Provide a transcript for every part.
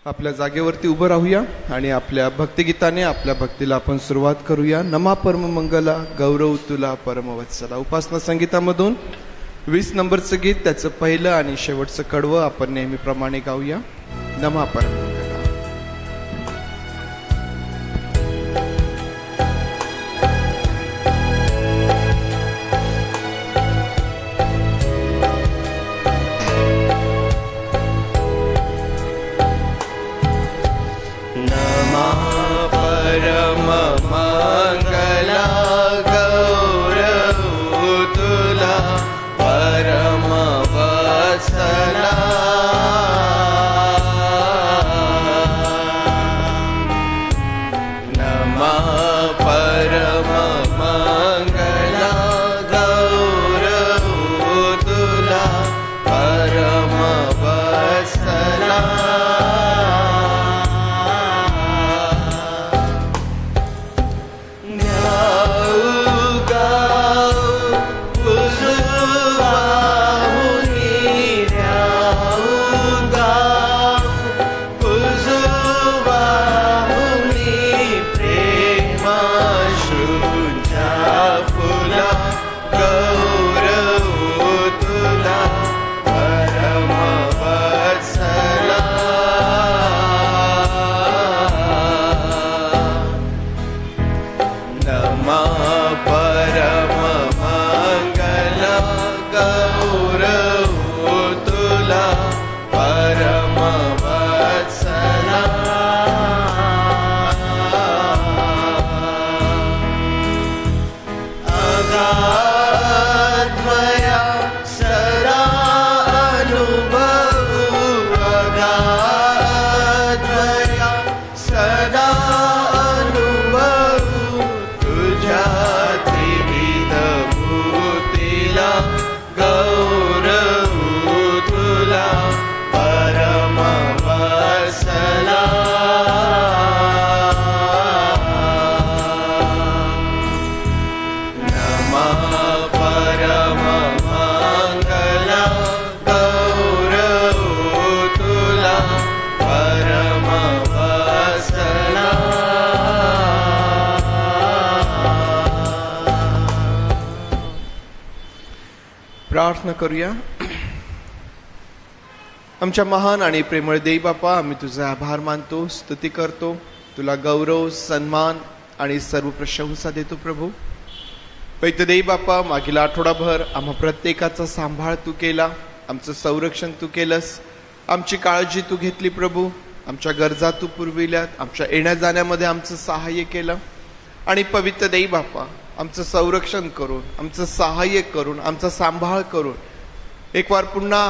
आपल्या जागेवरती उभं राहूया आणि आपल्या भक्तिगीताने आपल्या भक्तीला आपण सुरुवात करूया. नमा परम मंगला गौरव तुला परमवत्सला. उपासना संगीतामधून 20 नंबरचं गीत, त्याचं पहिलं आणि शेवटचं कडवं आपण नेहमीप्रमाणे गाऊया. नमा परम मंगला. प्रार्थना करूया. आमच्या महान आणि प्रेमळ देव बापा, आम्ही तुझा आभार मानतो, स्तुती करतो, तुला गौरव सन्मान आणि सर्व प्रशंसा देतो. प्रभू पैत देव बापा, मागील आठवडाभर आम्हा प्रत्येकाचा सांभाळ तू केला, आमचं संरक्षण तू केलंस, आमची काळजी तू घेतली. प्रभू आमच्या गरजा तू पुरविल्यात, आमच्या येण्या जाण्यामध्ये आमचं सहाय्य केलं आणि पवित्र देव बापा आमचं संरक्षण करून, आमचं सहाय्य करून, आमचा सांभाळ करून एक वार पुन्हा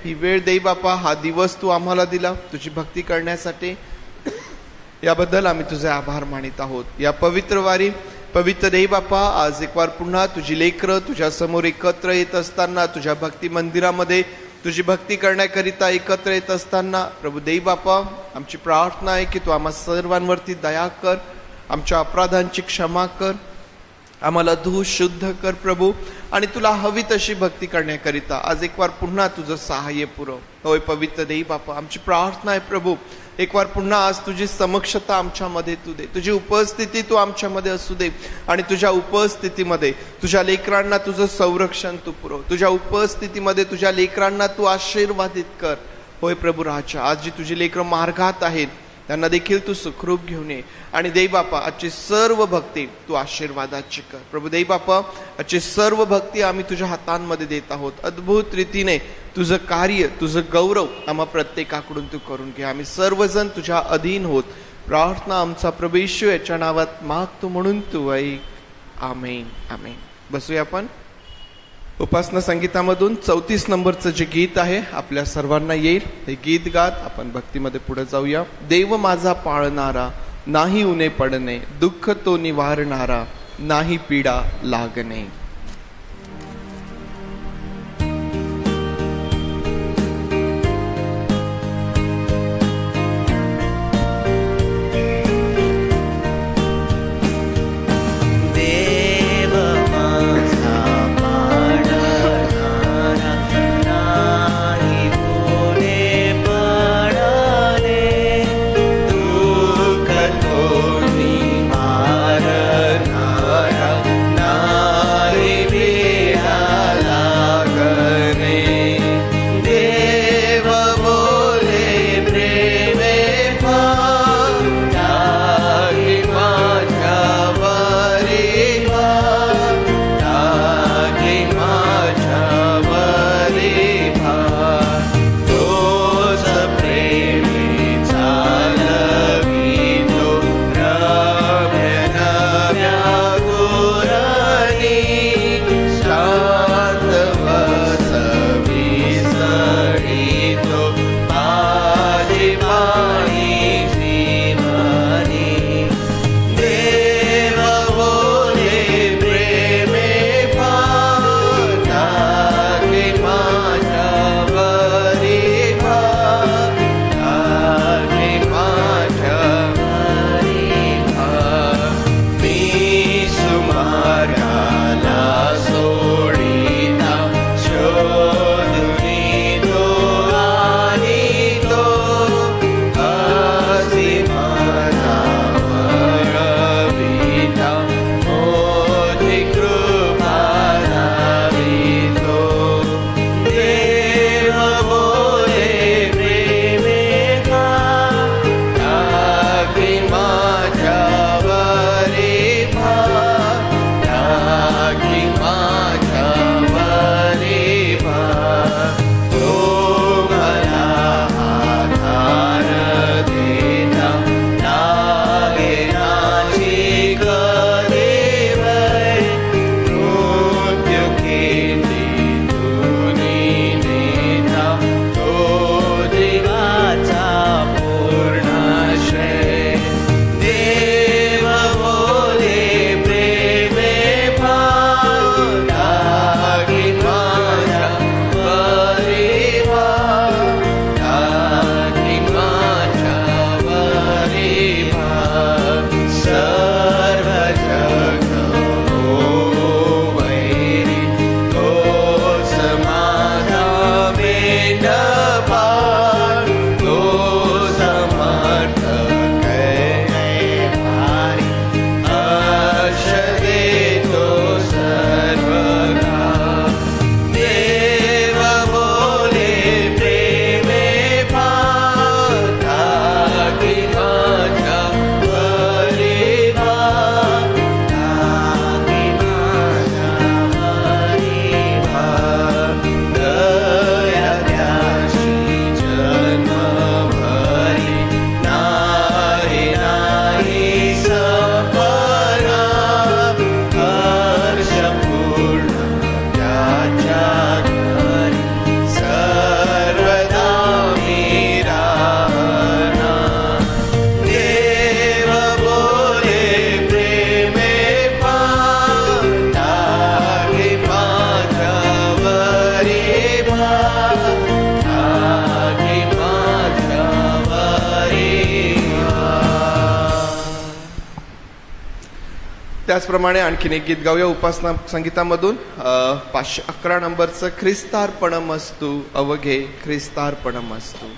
ही वेळ देव बापा, हा दिवस तू आम्हाला दिला तुझी भक्ती करण्यासाठी. याबद्दल आम्ही तुझे आभार मानित आहोत. या पवित्र वारी पवित्र देव बापा, आज एक वार पुन्हा तुझी लेकरं तुझ्या समोर एकत्र येत असताना, तुझ्या भक्ती मंदिरामध्ये तुझी भक्ती करण्याकरिता एकत्र येत असताना प्रभू देव बापा, आमची प्रार्थना आहे की तू आम्हा सर्वांवरती दया कर, आमच्या अपराधांची क्षमा कर, आम्हाला धू शुद्ध कर प्रभू, आणि तुला हवी तशी भक्ती करण्याकरिता आज एक वार पुन्हा तुझं सहाय्य पुरव. होय पवित्र देव बापा, आमची प्रार्थना आहे प्रभू, एक वार पुन्हा आज तुझी समक्षता आमच्यामध्ये तू दे, तुझी उपस्थिती तू आमच्यामध्ये असू दे, आणि तुझ्या उपस्थितीमध्ये तुझ्या लेकरांना तुझं संरक्षण तू पुरव, तुझ्या उपस्थितीमध्ये तुझ्या लेकरांना तू आशीर्वादित कर. होय प्रभू राजा, आज जी तुझी लेकरं मार्गात आहेत त्यांना देखील तू सुखरूप घेऊन ये, आणि देव बापा आजची सर्व भक्ती तू आशीर्वादाची कर. प्रभू देव बापा, आजची सर्व भक्ती आम्ही तुझ्या हातांमध्ये देत आहोत. अद्भुत रीतीने तुझं कार्य, तुझं गौरव आम्हा प्रत्येकाकडून तू करून घे. आम्ही सर्वजण तुझ्या अधीन होत. प्रार्थना आमचा प्रभू येशू याच्या नावात मागतो म्हणून तू ऐक. आमेन आमेन. बसूया आपण. उपासना संगीतामधून 34 नंबरचं जे गीत आहे आपल्या सर्वांना येईल, हे गीत गात आपण भक्तीमध्ये पुढे जाऊया. देव माझा पाळणारा, नाही उणे पडणे, दुःख तो निवारणारा, नाही पीडा लागणे. नाही उणे पडणे, त्याचप्रमाणे आणखीन एक गीत गाऊया उपासना संगीतामधून 511 नंबरचं ख्रिस्तार्पणमस्तु अवघे ख्रिस्तार्पणमस्तु.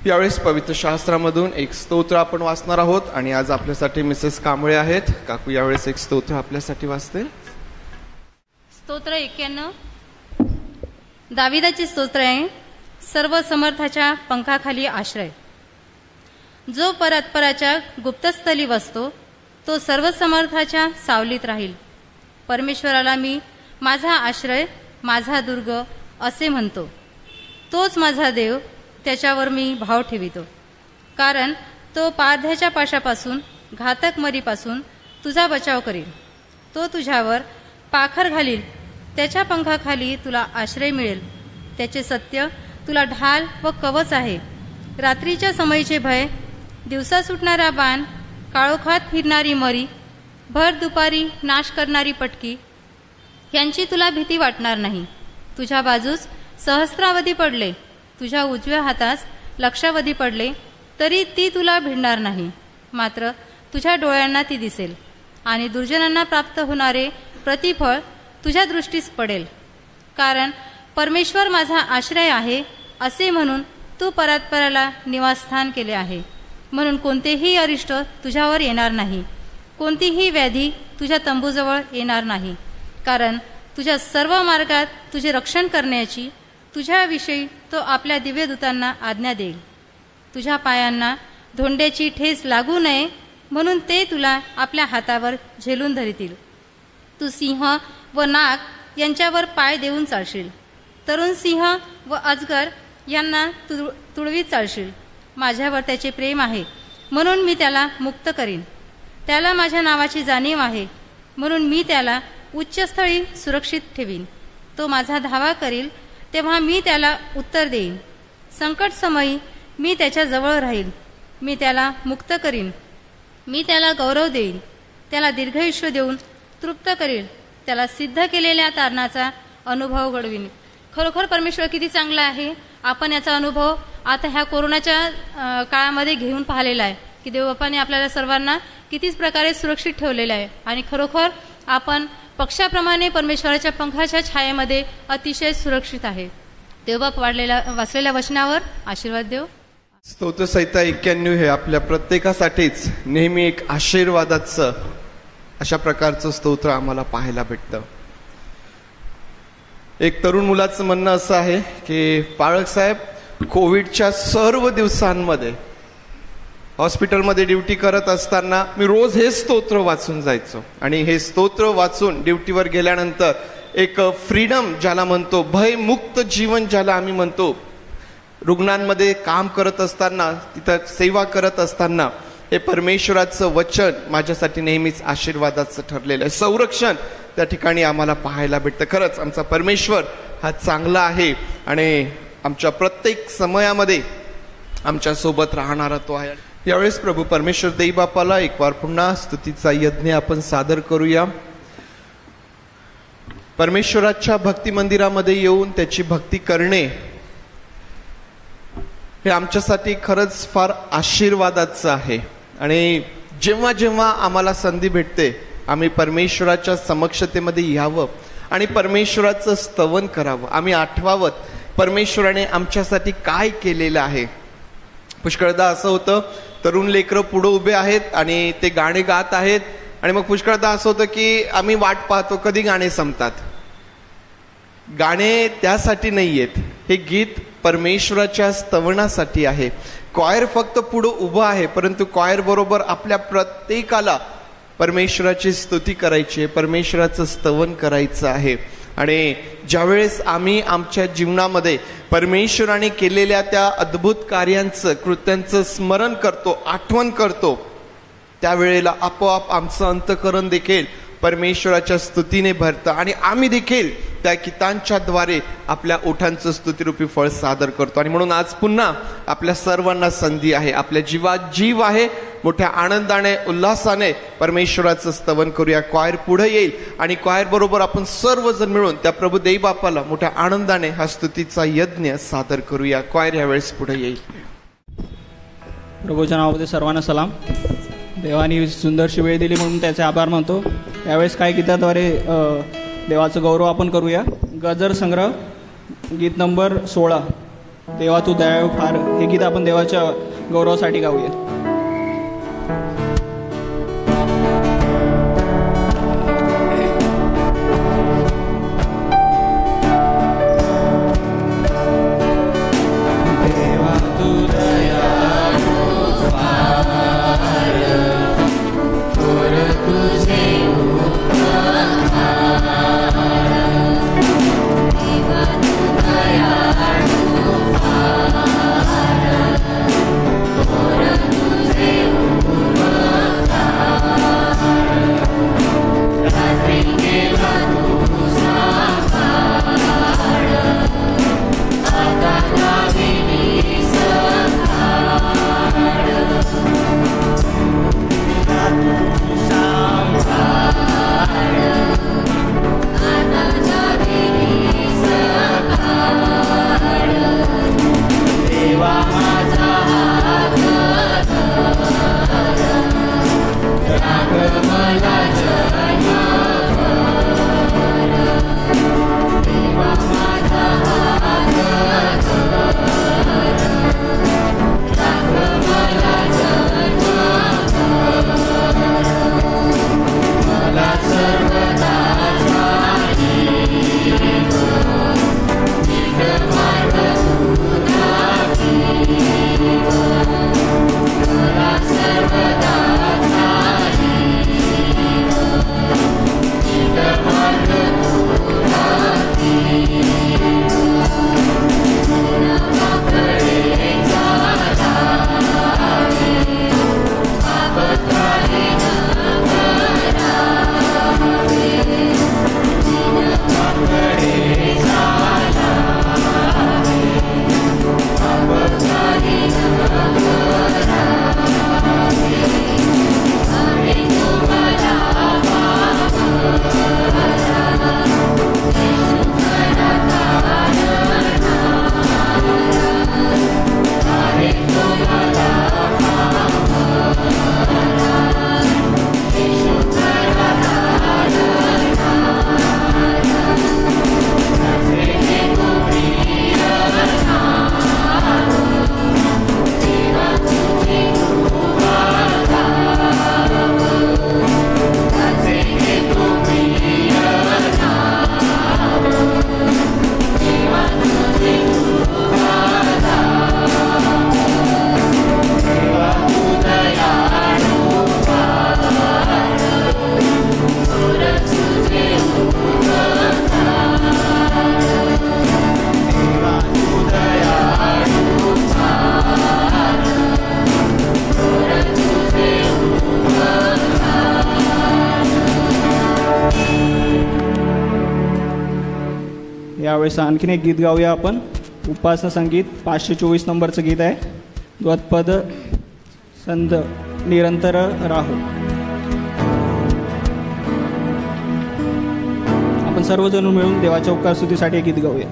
यावेळेस पवित्र शास्त्रामधून एक स्तोत्र आपण वाचणार आहोत आणि आज आपल्यासाठी मिसेस कांबळे आहेत. काकू यावेळेस एक स्तोत्र आपल्यासाठी वाचतील. स्तोत्र 91 दाविदाचे स्तोत्र आहे. सर्व समर्थाच्या पंखाखाली आश्रय. जो परत्पराच्या गुप्तस्थली वसतो तो सर्व समर्थाच्या सावलीत राहील. परमेश्वराला मी माझा आश्रय, माझा दुर्ग असे म्हणतो. तोच माझा देव, त्याच्यावर मी भाव ठेवितो. कारण तो पारध्याच्या पाशापासून घातक मरीपासून तुझा बचाव करील. तो तुझ्यावर पाखर घालील, त्याच्या पंखाखाली तुला आश्रय मिळेल. त्याचे सत्य तुला ढाल व कवच आहे. रात्रीच्या समयीचे भय, दिवसा सुटणारा बाण, काळोखात फिरणारी मरी, भर दुपारी नाश करणारी पटकी, यांची तुला भीती वाटणार नाही. तुझ्या बाजूस सहस्रावधी पडले, तुझ्या उजव्या हातास लक्षावधी पडले, तरी ती तुला भिडणार नाही. मात्र तुझ्या डोळ्यांना ती दिसेल आणि दुर्जनांना प्राप्त होणारे प्रतिफळ तुझ्या दृष्टीस पडेल. कारण परमेश्वर माझा आश्रय आहे असे म्हणून तू परात्पराला निवासस्थान केले आहे. म्हणून कोणतेही अरिष्ट तुझ्यावर येणार नाही, कोणतीही व्याधी तुझ्या तंबूजवळ येणार नाही. कारण तुझ्या सर्व मार्गात तुझे रक्षण करण्याची तुझ्याविषयी तो आपल्या दिव्यदूतांना आज्ञा देईल. तुझ्या पायांना धोंड्याची ठेस लागू नये म्हणून ते तुला आपल्या हातावर झेलून धरतील. तू सिंह व नाग यांच्यावर पाय देऊन चालशील. तरुण सिंह व अजगर यांना तुळवीत चालशील. माझ्यावर त्याचे प्रेम आहे म्हणून मी त्याला मुक्त करीन. त्याला माझ्या नावाची जाणीव आहे म्हणून मी त्याला उच्चस्थळी सुरक्षित ठेवीन. तो माझा धावा करील तेव्हा मी त्याला उत्तर देईन. संकट समयी मी त्याच्या जवळ राहील. मी त्याला मुक्त करीन. मी त्याला गौरव देईन. त्याला दीर्घायुष्य देऊन तृप्त करील. त्याला सिद्ध केलेल्या तारणाचा अनुभव घडवीन. खरोखर परमेश्वर किती चांगला आहे. आपण याचा अनुभव आता ह्या कोरोनाच्या काळामध्ये घेऊन पाहिलेला आहे की देवबापाने आपल्याला सर्वांना कितीच प्रकारे सुरक्षित ठेवलेलं आहे. आणि खरोखर आपण पक्षाप्रमाणे परमेश्वराच्या पंखाच्या छायेमध्ये अतिशय सुरक्षित आहे. देवबाप वाचलेल्या वचनावर आशीर्वाद देव. स्तोत्र संहिता 91 हे आपल्या प्रत्येकासाठीच नेहमी एक आशीर्वादाचं अशा प्रकारचं स्तोत्र आम्हाला पाहायला भेटतं. एक तरुण मुलाचं म्हणणं असं आहे की पाळक साहेब, कोविडच्या सर्व दिवसांमध्ये हॉस्पिटलमध्ये ड्युटी करत असताना मी रोज हे स्तोत्र वाचून जायचो. आणि हे स्तोत्र वाचून ड्युटीवर गेल्यानंतर एक फ्रीडम ज्याला म्हणतो, भयमुक्त जीवन ज्याला आम्ही म्हणतो, रुग्णांमध्ये काम करत असताना, तिथं सेवा करत असताना हे परमेश्वराचं वचन माझ्यासाठी नेहमीच आशीर्वादाचं ठरलेलं आहे. संरक्षण त्या ठिकाणी आम्हाला पाहायला भेटतं. खरंच आमचा परमेश्वर हा चांगला आहे आणि आमच्या प्रत्येक समयामध्ये आमच्या सोबत राहणारा तो आहे. यावेळेस प्रभू परमेश्वर देई बापाला एक वार पुन्हा स्तुतीचा यज्ञ आपण सादर करूया. परमेश्वराच्या भक्ती मंदिरामध्ये येऊन त्याची भक्ती करणे हे आमच्यासाठी खरंच फार आशीर्वादाचं आहे. आणि जेव्हा जेव्हा आम्हाला संधी भेटते आम्ही परमेश्वराच्या समक्षतेमध्ये यावं आणि परमेश्वराचं स्तवन करावं. आम्ही आठवावं परमेश्वराने आमच्यासाठी काय केलेलं आहे. पुष्कळदा असं होतं, तरुण लेकरं पुढे उभे आहेत आणि ते गाणे गात आहेत आणि मग पुष्कळदा असं होतं की आम्ही वाट पाहतो कधी गाणे संपतात. गाणे त्यासाठी नाही आहेत, हे गीत परमेश्वराच्या स्तवनासाठी आहे. क्वायर फक्त पुढे उभं आहे, परंतु क्वायर बरोबर आपल्या प्रत्येकाला परमेश्वराची स्तुती करायची आहे, परमेश्वराचं स्तवन करायचं आहे. आणि ज्यावेळेस आम्ही आमच्या जीवनामध्ये परमेश्वराने केलेल्या त्या अद्भुत कार्यांचं, कृत्यांचं स्मरण करतो, आठवण करतो, त्यावेळेला आपोआप आमचं अंतःकरण देखील परमेश्वराच्या स्तुतीने भरतं आणि आम्ही देखील त्या गीतांच्या द्वारे आपल्या ओठांचं स्तुतिरूपी फळ सादर करतो. आणि म्हणून आज पुन्हा आपल्या सर्वांना संधी आहे, आपल्या जीवात जीव आहे, मोठ्या आनंदाने उल्हासाने परमेश्वराचं स्तवन करूया. क्वायर पुढे येईल आणि क्वायर बरोबर आपण सर्वजण मिळून त्या प्रभू देई बापाला मोठ्या आनंदाने हा स्तुतीचा यज्ञ सादर करूया. क्वायर यावेळेस पुढे येईल. प्रभूच्या नावामध्ये सर्वांना सलाम. देवाने सुंदरशी वेळ दिली म्हणून त्याचे आभार मानतो. यावेळेस काही गीताद्वारे देवाचं गौरव आपण करूया. गजर संग्रह गीत नंबर 16, देवा तू दयाळू फार, हे गीत आपण देवाच्या गौरवासाठी गाऊया. Dewa tu daya यावेळेस आणखीन एक गीत गाऊया आपण. उपासना संगीत 524 नंबरचं गीत आहे. द्वत्पद संद निरंतर राहो. आपण सर्वजण मिळून देवाच्या उपकार स्तुतीसाठी एक गीत गाऊया.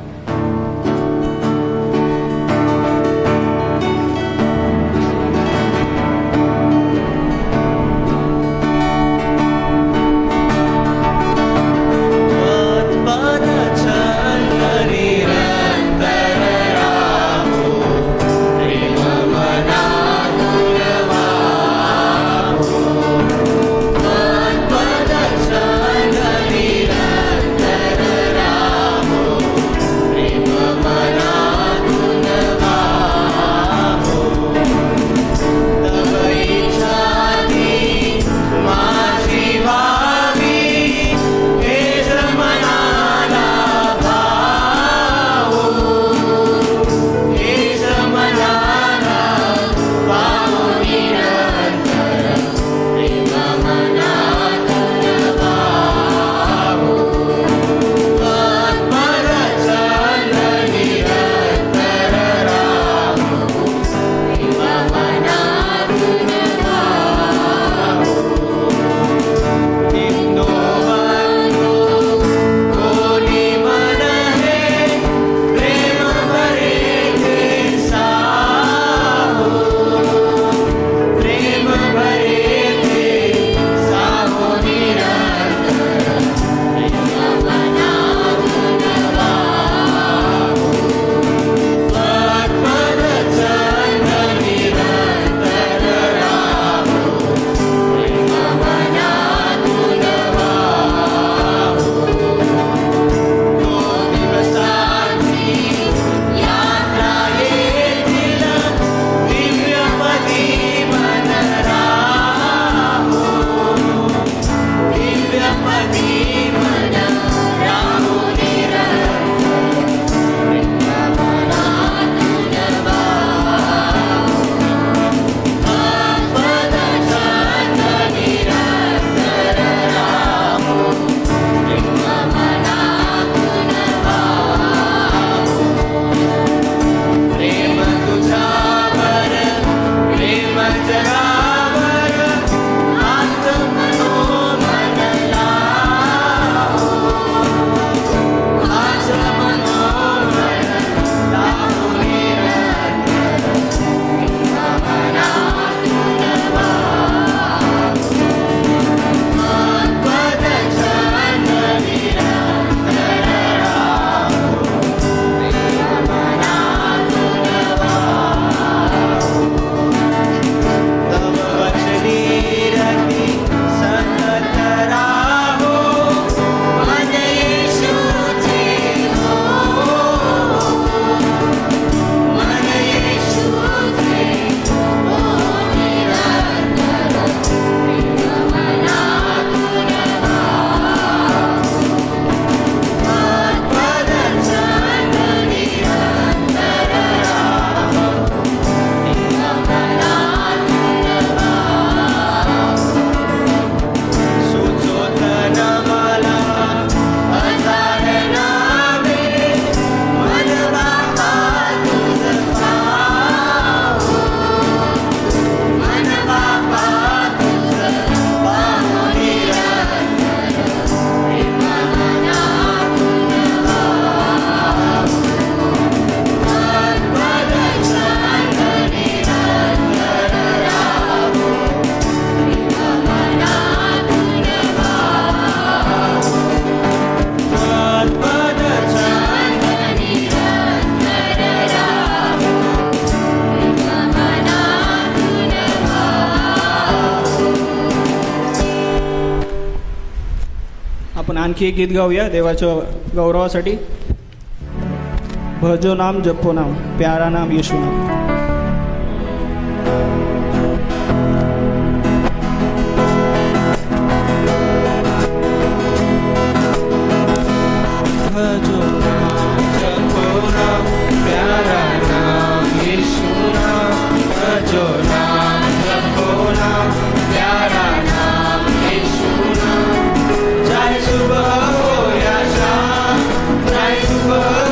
आपण आणखी एक गीत गाऊया देवाच्या गौरवासाठी. भजो नाम जपो नाम प्यारा नाम येशू नाम. भजो नाम जपो नाम प्यारा नाम येशू नाम. भजो नाम जपो नाम प्यारा नाम येशू नाम. चाहे सुबह हो या शाम, चाहे सुबह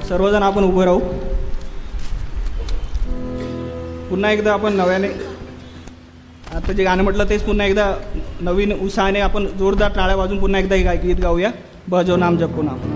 सर्वजण आपण उभं राहू. पुन्हा एकदा आपण नव्याने आता जे गाणं म्हटलं तेच पुन्हा एकदा नवीन उत्साहाने आपण जोरदार टाळ्या वाजून पुन्हा एकदा हे गीत गाऊया. भजो नाम जपो नाम.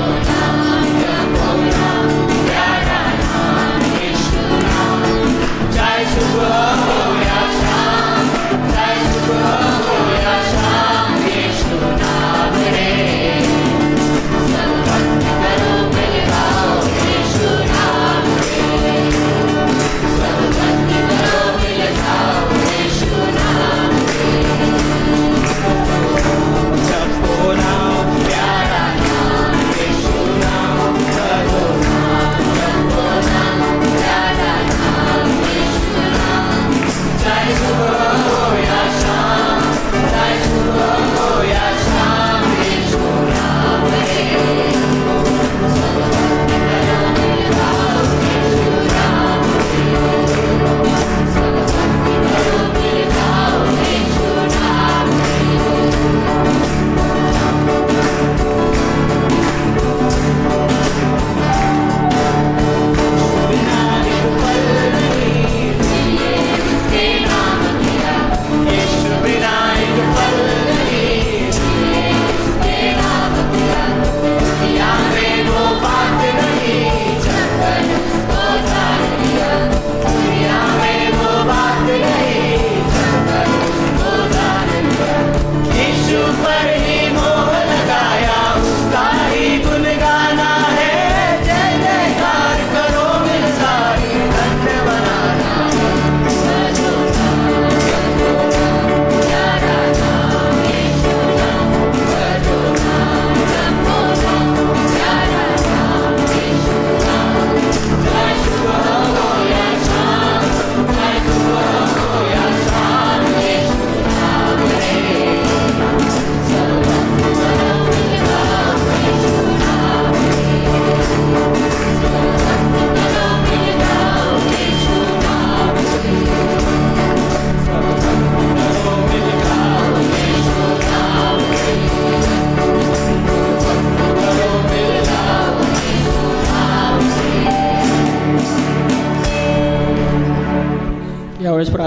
Jai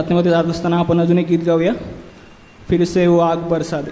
प्रार्थनेमध्ये जात असताना आपण अजून एक गीत गाऊया, फिर से वो आग बरसा दे.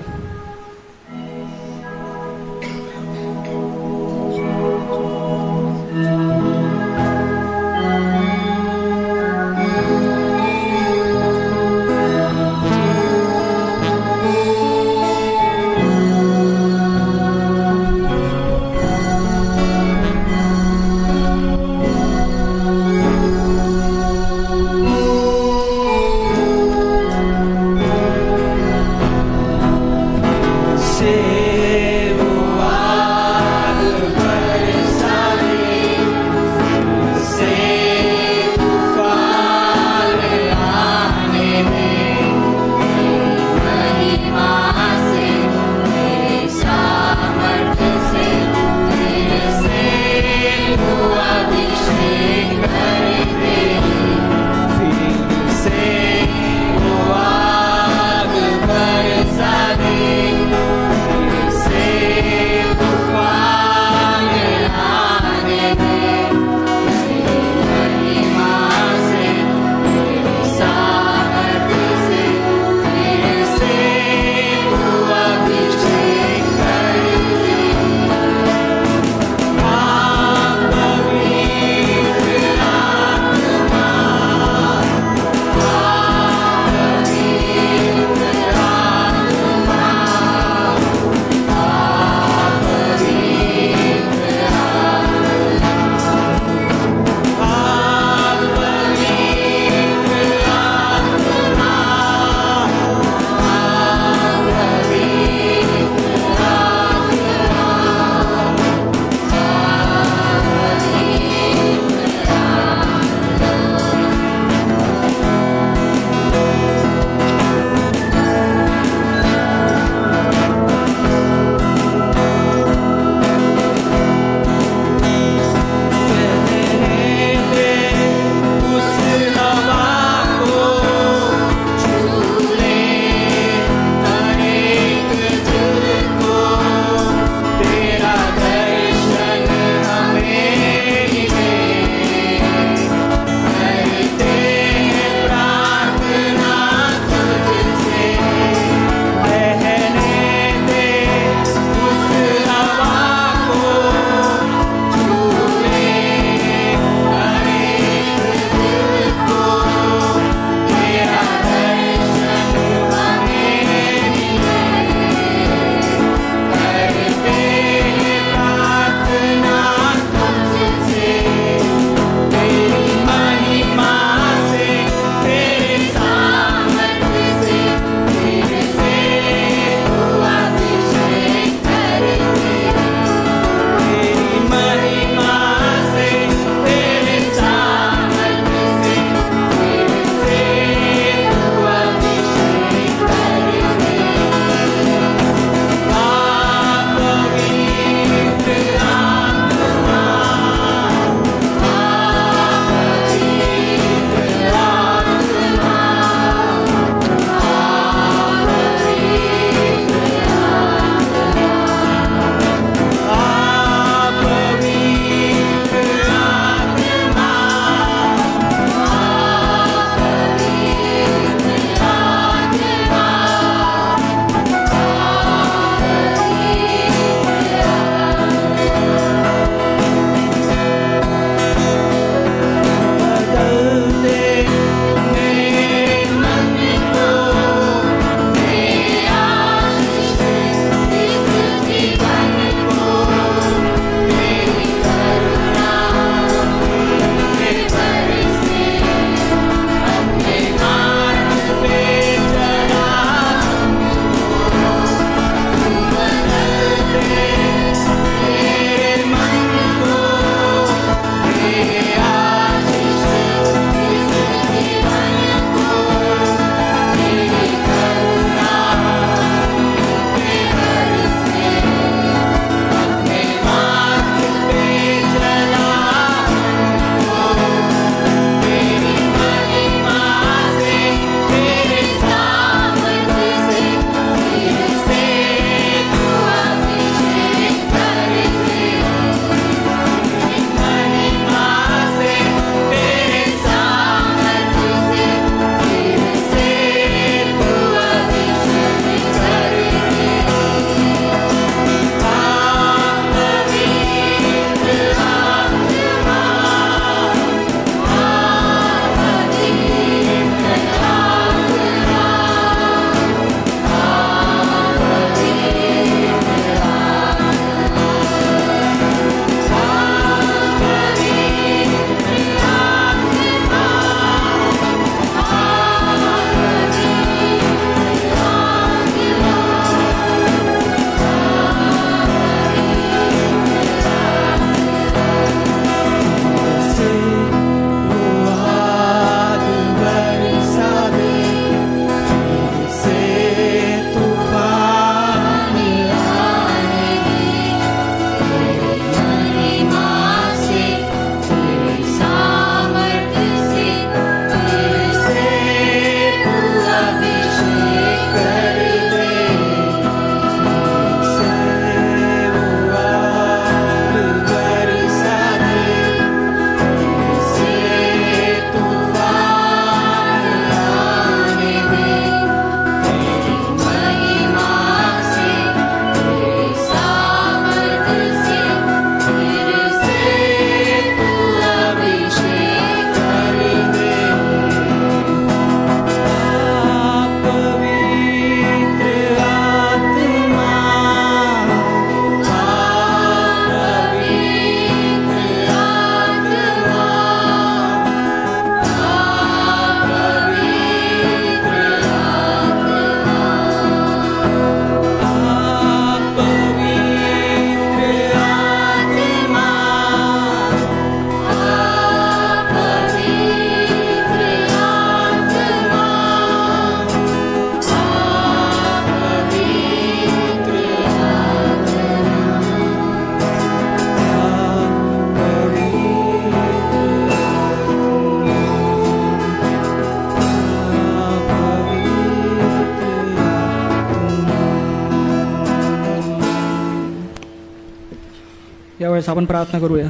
त्यावेळेस आपण प्रार्थना करूया.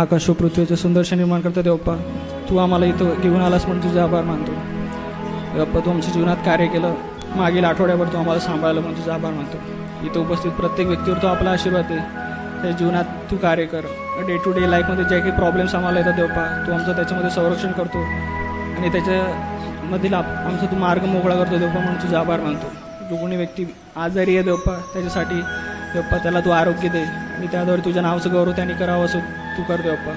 आकाश व पृथ्वीचे सुंदरशे निर्माण करता देवप्पा, तू आम्हाला इथं घेऊन आलास म्हणून तुझे आभार मानतो. देवप्पा, तू आमच्या जीवनात कार्य केलं, मागील आठवड्याभर तू आम्हाला सांभाळलं म्हणून तुझा आभार मानतो. इथं उपस्थित प्रत्येक व्यक्तीवर तो आपला आशीर्वाद आहे. त्या जीवनात तू कार्य कर. डे टू डे लाईफमध्ये जे काही प्रॉब्लेम्स आम्हाला येतात देवप्पा, तू आमचं त्याच्यामध्ये संरक्षण करतो आणि त्याच्यामधील आमचा तू मार्ग मोकळा करतो देवप्पा, म्हणून तुझा आभार मानतो. जो कोणी व्यक्ती आजारी आहे देवप्पा, त्याच्यासाठी देवप्पा त्याला तू आरोग्य दे आणि त्याद्वारे तुझ्या नावाचं गौरव त्यांनी करावं असं तू कर देवप्पा.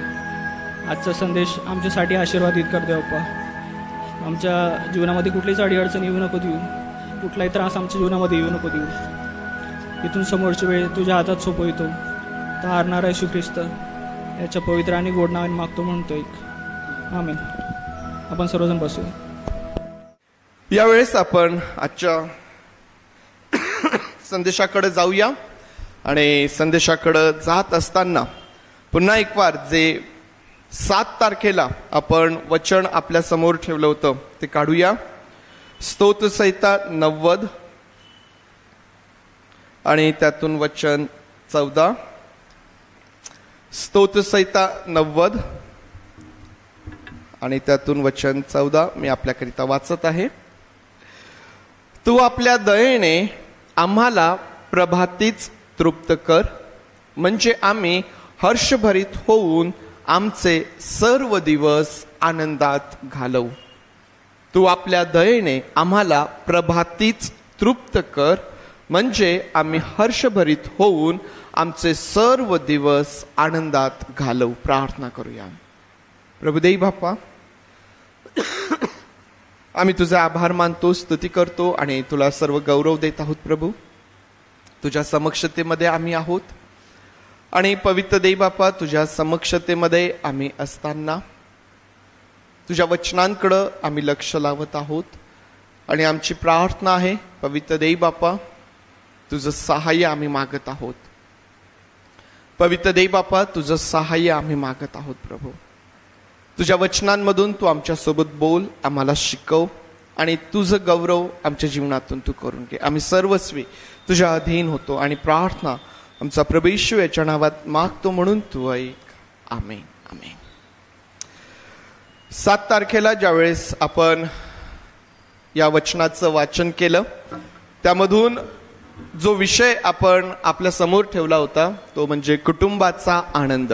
आजचा संदेश आमच्यासाठी आशीर्वादित कर देवप्पा. आमच्या जीवनामध्ये कुठलीच अडीअडचण येऊ नको देऊ, कुठलाही त्रास आमच्या जीवनामध्ये येऊ नको देऊ. इथून समोरची वेळ तुझ्या हातात सोपवितो. तारणारा येशू ख्रिस्त याच्या पवित्र आणि गोड नावाने मागतो म्हणतो एक आमेन. आपण सर्वजण बसू. यावेळेस आपण आजच्या संदेशाकडे जाऊया आणि संदेशाकडे जात असताना पुन्हा एक वार जे 7 तारखेला आपण वचन आपल्या समोर ठेवलं होतं ते काढूया. स्तोत्रसंहिता 90 आणि त्यातून वचन 14. स्तोत्रसंहिता 90 आणि त्यातून वचन 14 मी आपल्याकरिता वाचत आहे. तू आपल्या दयेने आम्हाला प्रभातीच तृप्त कर, म्हणजे आम्ही हर्षभरित होऊन आमचे सर्व दिवस आनंदात घालवू. तू आपल्या दयेने आम्हाला प्रभातीच तृप्त कर, म्हणजे आम्ही हर्षभरित होऊन आमचे सर्व दिवस आनंदात घालवू. प्रार्थना करूया. प्रभुदेव बाप्पा, आम्ही तुझा आभार मानतो, स्तुती करतो आणि तुला सर्व गौरव देत आहोत. प्रभू, तुझ्या समक्षतेमध्ये आम्ही आहोत आणि पवित्र देव बाप्पा, तुझ्या समक्षतेमध्ये आम्ही असताना तुझ्या वचनांकडं आम्ही लक्ष लावत आहोत आणि आमची प्रार्थना आहे पवित्र देव बाप्पा, तुझं सहाय्य आम्ही मागत आहोत. पवित्र देव बाप्पा, तुझं सहाय्य आम्ही मागत आहोत. प्रभू, तुझ्या वचनांमधून तू आमच्यासोबत बोल, आम्हाला शिकव आणि तुझं गौरव आमच्या जीवनातून तू करून घे. आम्ही सर्वस्वी तुझ्या अधीन होतो आणि प्रार्थना आमचा प्रभू येशू याच्या नावात मागतो म्हणून तू ऐक. आमेन. आमेन. 7 तारखेला ज्यावेळेस आपण या वचनाचं वाचन केलं त्यामधून जो विषय आपण आपल्या समोर ठेवला होता तो म्हणजे कुटुंबाचा आनंद.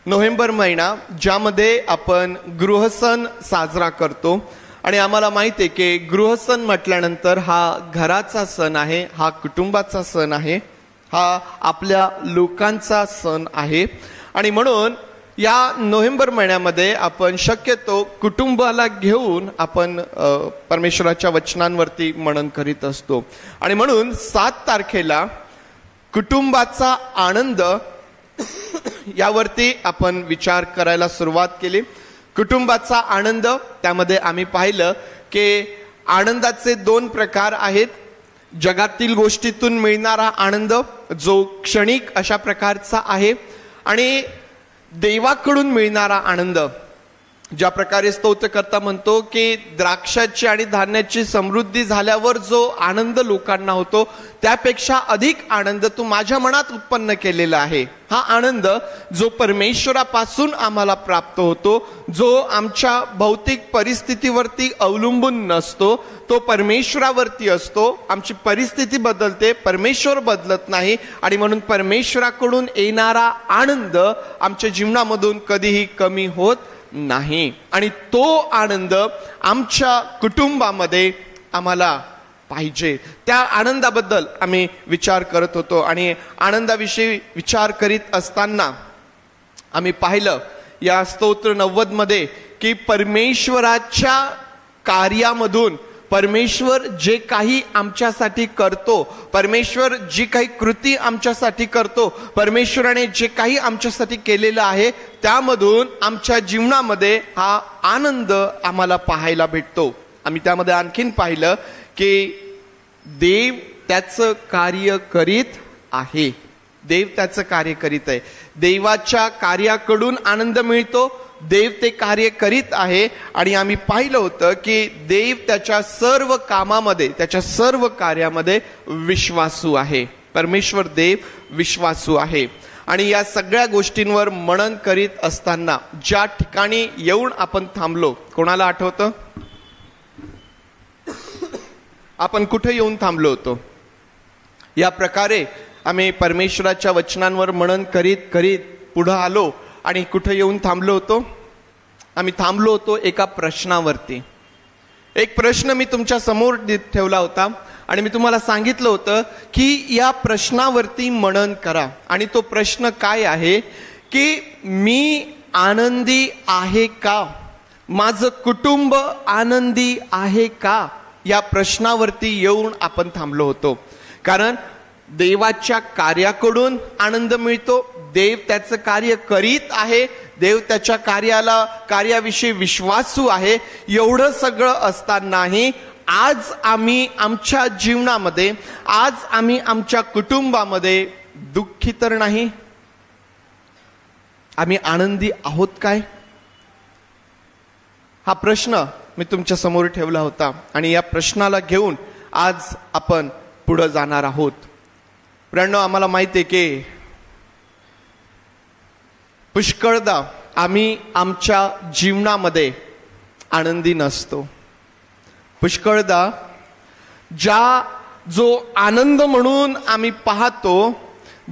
नोव्हेंबर महिना ज्यामध्ये आपण गृहसण साजरा करतो आणि आम्हाला माहिती आहे की गृहसण म्हटल्यानंतर हा घराचा सण आहे, हा कुटुंबाचा सण आहे, हा आपल्या लोकांचा सण आहे आणि म्हणून या नोव्हेंबर महिन्यामध्ये आपण शक्यतो कुटुंबाला घेऊन आपण परमेश्वराच्या वचनांवरती मनन करीत असतो आणि म्हणून 7 तारखेला कुटुंबाचा आनंद यावरती आपण विचार करायला सुरुवात केली. कुटुंबाचा आनंद, त्यामध्ये आम्ही पाहिलं की आनंदाचे 2 प्रकार आहेत. जगातील गोष्टीतून मिळणारा आनंद जो क्षणिक अशा प्रकारचा आहे आणि देवाकडून मिळणारा आनंद, ज्या प्रकारे स्तोत्रकर्ता म्हणतो की द्राक्षाची आणि धान्याची समृद्धी झाल्यावर जो आनंद लोकांना होतो त्यापेक्षा अधिक आनंद तू माझ्या मनात उत्पन्न केलेला आहे. हा आनंद जो परमेश्वरापासून आम्हाला प्राप्त होतो, जो आमच्या भौतिक परिस्थितीवरती अवलंबून नसतो, तो परमेश्वरावरती असतो. आमची परिस्थिती बदलते, परमेश्वर बदलत नाही आणि म्हणून परमेश्वराकडून येणारा आनंद आमच्या जीवनामधून कधीही कमी होत नाही आणि तो आनंद आमच्या कुटुंबामध्ये आम्हाला पाहिजे. त्या आनंदाबद्दल आम्ही विचार करत होतो आणि आनंदाविषयी विचार करीत असताना आम्ही पाहिलं या स्तोत्र 90 मध्ये की परमेश्वराच्या कार्यामधून परमेश्वर जे काही आमच्यासाठी करतो, परमेश्वर जी काही कृती आमच्यासाठी करतो, परमेश्वराने जे काही आमच्यासाठी केलेलं आहे त्यामधून आमच्या जीवनामध्ये हा आनंद आम्हाला पाहायला भेटतो. आम्ही त्यामध्ये आणखीन पाहिलं की देव त्याचं कार्य करीत आहे. देव त्याचं कार्य करीत आहे. देवाच्या कार्याकडून आनंद मिळतो, देव ते कार्य करीत आहे आणि आम्ही पाहिलं होतं की देव त्याच्या सर्व कामामध्ये, त्याच्या सर्व कार्यामध्ये विश्वासू आहे. परमेश्वर देव विश्वासू आहे आणि या सगळ्या गोष्टींवर मनन करीत असताना ज्या ठिकाणी येऊन आपण थांबलो, कोणाला आठवतं? आपण कुठे येऊन थांबलो होतो? या प्रकारे आम्ही परमेश्वराच्या वचनांवर मनन करीत करीत पुढे आलो आणि कुठे येऊन थांबलो होतो? आम्ही थांबलो होतो एका प्रश्नावरती. एक प्रश्न मी तुमच्या समोर ठेवला होता आणि मी तुम्हाला सांगितलं होतं की या प्रश्नावरती मनन करा. आणि तो प्रश्न काय आहे की मी आनंदी आहे का? माझं कुटुंब आनंदी आहे का? या प्रश्नावरती येऊन आपण थांबलो होतो. कारण देवाच्या कार्याकडून आनंद मिळतो, देव त्याचं कार्य करीत आहे, देव त्याच्या कार्याविषयी विश्वासू आहे. एवढं सगळं असतानाही आज आम्ही आमच्या जीवनामध्ये, आज आम्ही आमच्या कुटुंबामध्ये दुःखी तर नाही? आम्ही आनंदी आहोत काय? हा प्रश्न मी तुमच्या समोर ठेवला होता आणि या प्रश्नाला घेऊन आज आपण पुढे जाणार आहोत. प्रियांनो, आम्हाला माहिती आहे की पुष्कळदा आम्ही आमच्या जीवनामध्ये आनंदी नसतो. पुष्कळदा जो आनंद म्हणून आम्ही पाहतो,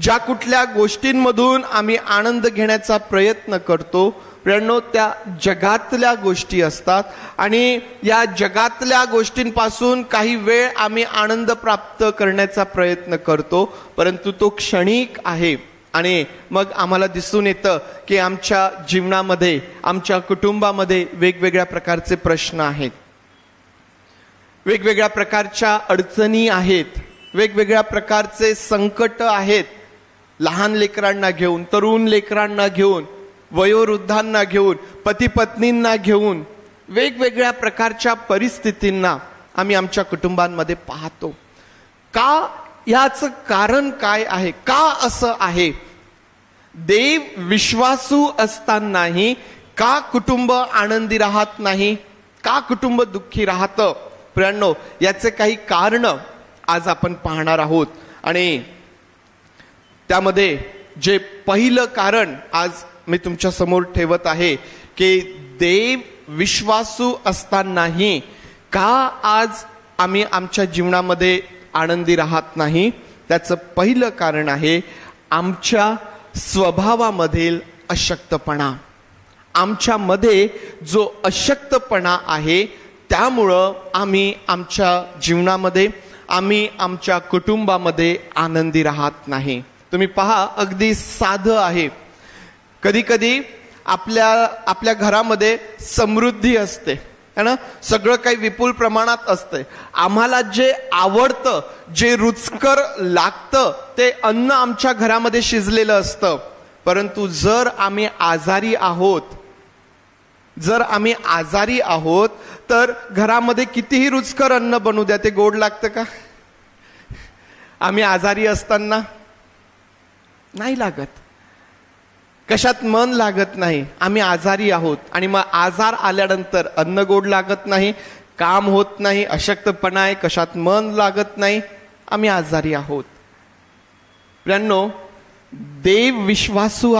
ज्या कुठल्या गोष्टींमधून आम्ही आनंद घेण्याचा प्रयत्न करतो, प्रियांनो, त्या जगातल्या गोष्टी असतात. आणि या जगातल्या गोष्टींपासून काही वेळ आम्ही आनंद प्राप्त करण्याचा प्रयत्न करतो, परंतु तो क्षणिक आहे. आणि मग आम्हाला दिसून येतं की आमच्या जीवनामध्ये, आमच्या कुटुंबामध्ये वेगवेगळ्या प्रकारचे प्रश्न आहेत, वेगवेगळ्या प्रकारच्या अडचणी आहेत, वेगवेगळ्या प्रकारचे संकट आहेत. लहान लेकरांना घेऊन, तरुण लेकरांना घेऊन, वयोवृद्धांना घेऊन, पती पत्नींना घेऊन वेगवेगळ्या प्रकारच्या परिस्थितींना आम्ही आमच्या कुटुंबांमध्ये पाहतो. का? याचं कारण काय आहे? का असं आहे? देव विश्वासू असतानाही का कुटुंब आनंदी राहत नाही? का कुटुंब दुःखी राहतं? प्रियांनो, याचे काही कारण आज आपण पाहणार आहोत. आणि त्यामध्ये जे पहिलं कारण आज मी तुमच्या समोर ठेवत आहे की देव विश्वासू असतानाही का आज आम्ही आमच्या जीवनामध्ये आनंदी राहत नाही? त्याचं पहिलं कारण आहे आमच्या स्वभावामधील अशक्तपणा. आमच्यामध्ये जो अशक्तपणा आहे, त्यामुळं आम्ही आमच्या जीवनामध्ये, आम्ही आमच्या कुटुंबामध्ये आनंदी राहत नाही. तुम्ही पहा, अगदी साधं आहे. कधी कधी आपल्या घरामध्ये समृद्धी असते है ना, सगळं काही विपुल प्रमाणात असते. आम्हाला जे आवडतं, जे रुचकर लागतं, ते अन्न आमच्या घरामध्ये शिजलेलं असतं. परंतु जर आम्ही आजारी आहोत, तर घरामध्ये कितीही रुचकर अन्न बनू द्या, ते गोड लागतं का? आम्ही आजारी असताना नाही लागत. कशात मन लागत नाही. आम्ही आजारी आहोत आणि मग आजार आल्यानंतर अन्न गोड लागत नाही, काम होत नाही, अशक्तपणा आहे, कशात मन लागत नाही, आम्ही आजारी आहोत. प्रियांनो, देव विश्वासू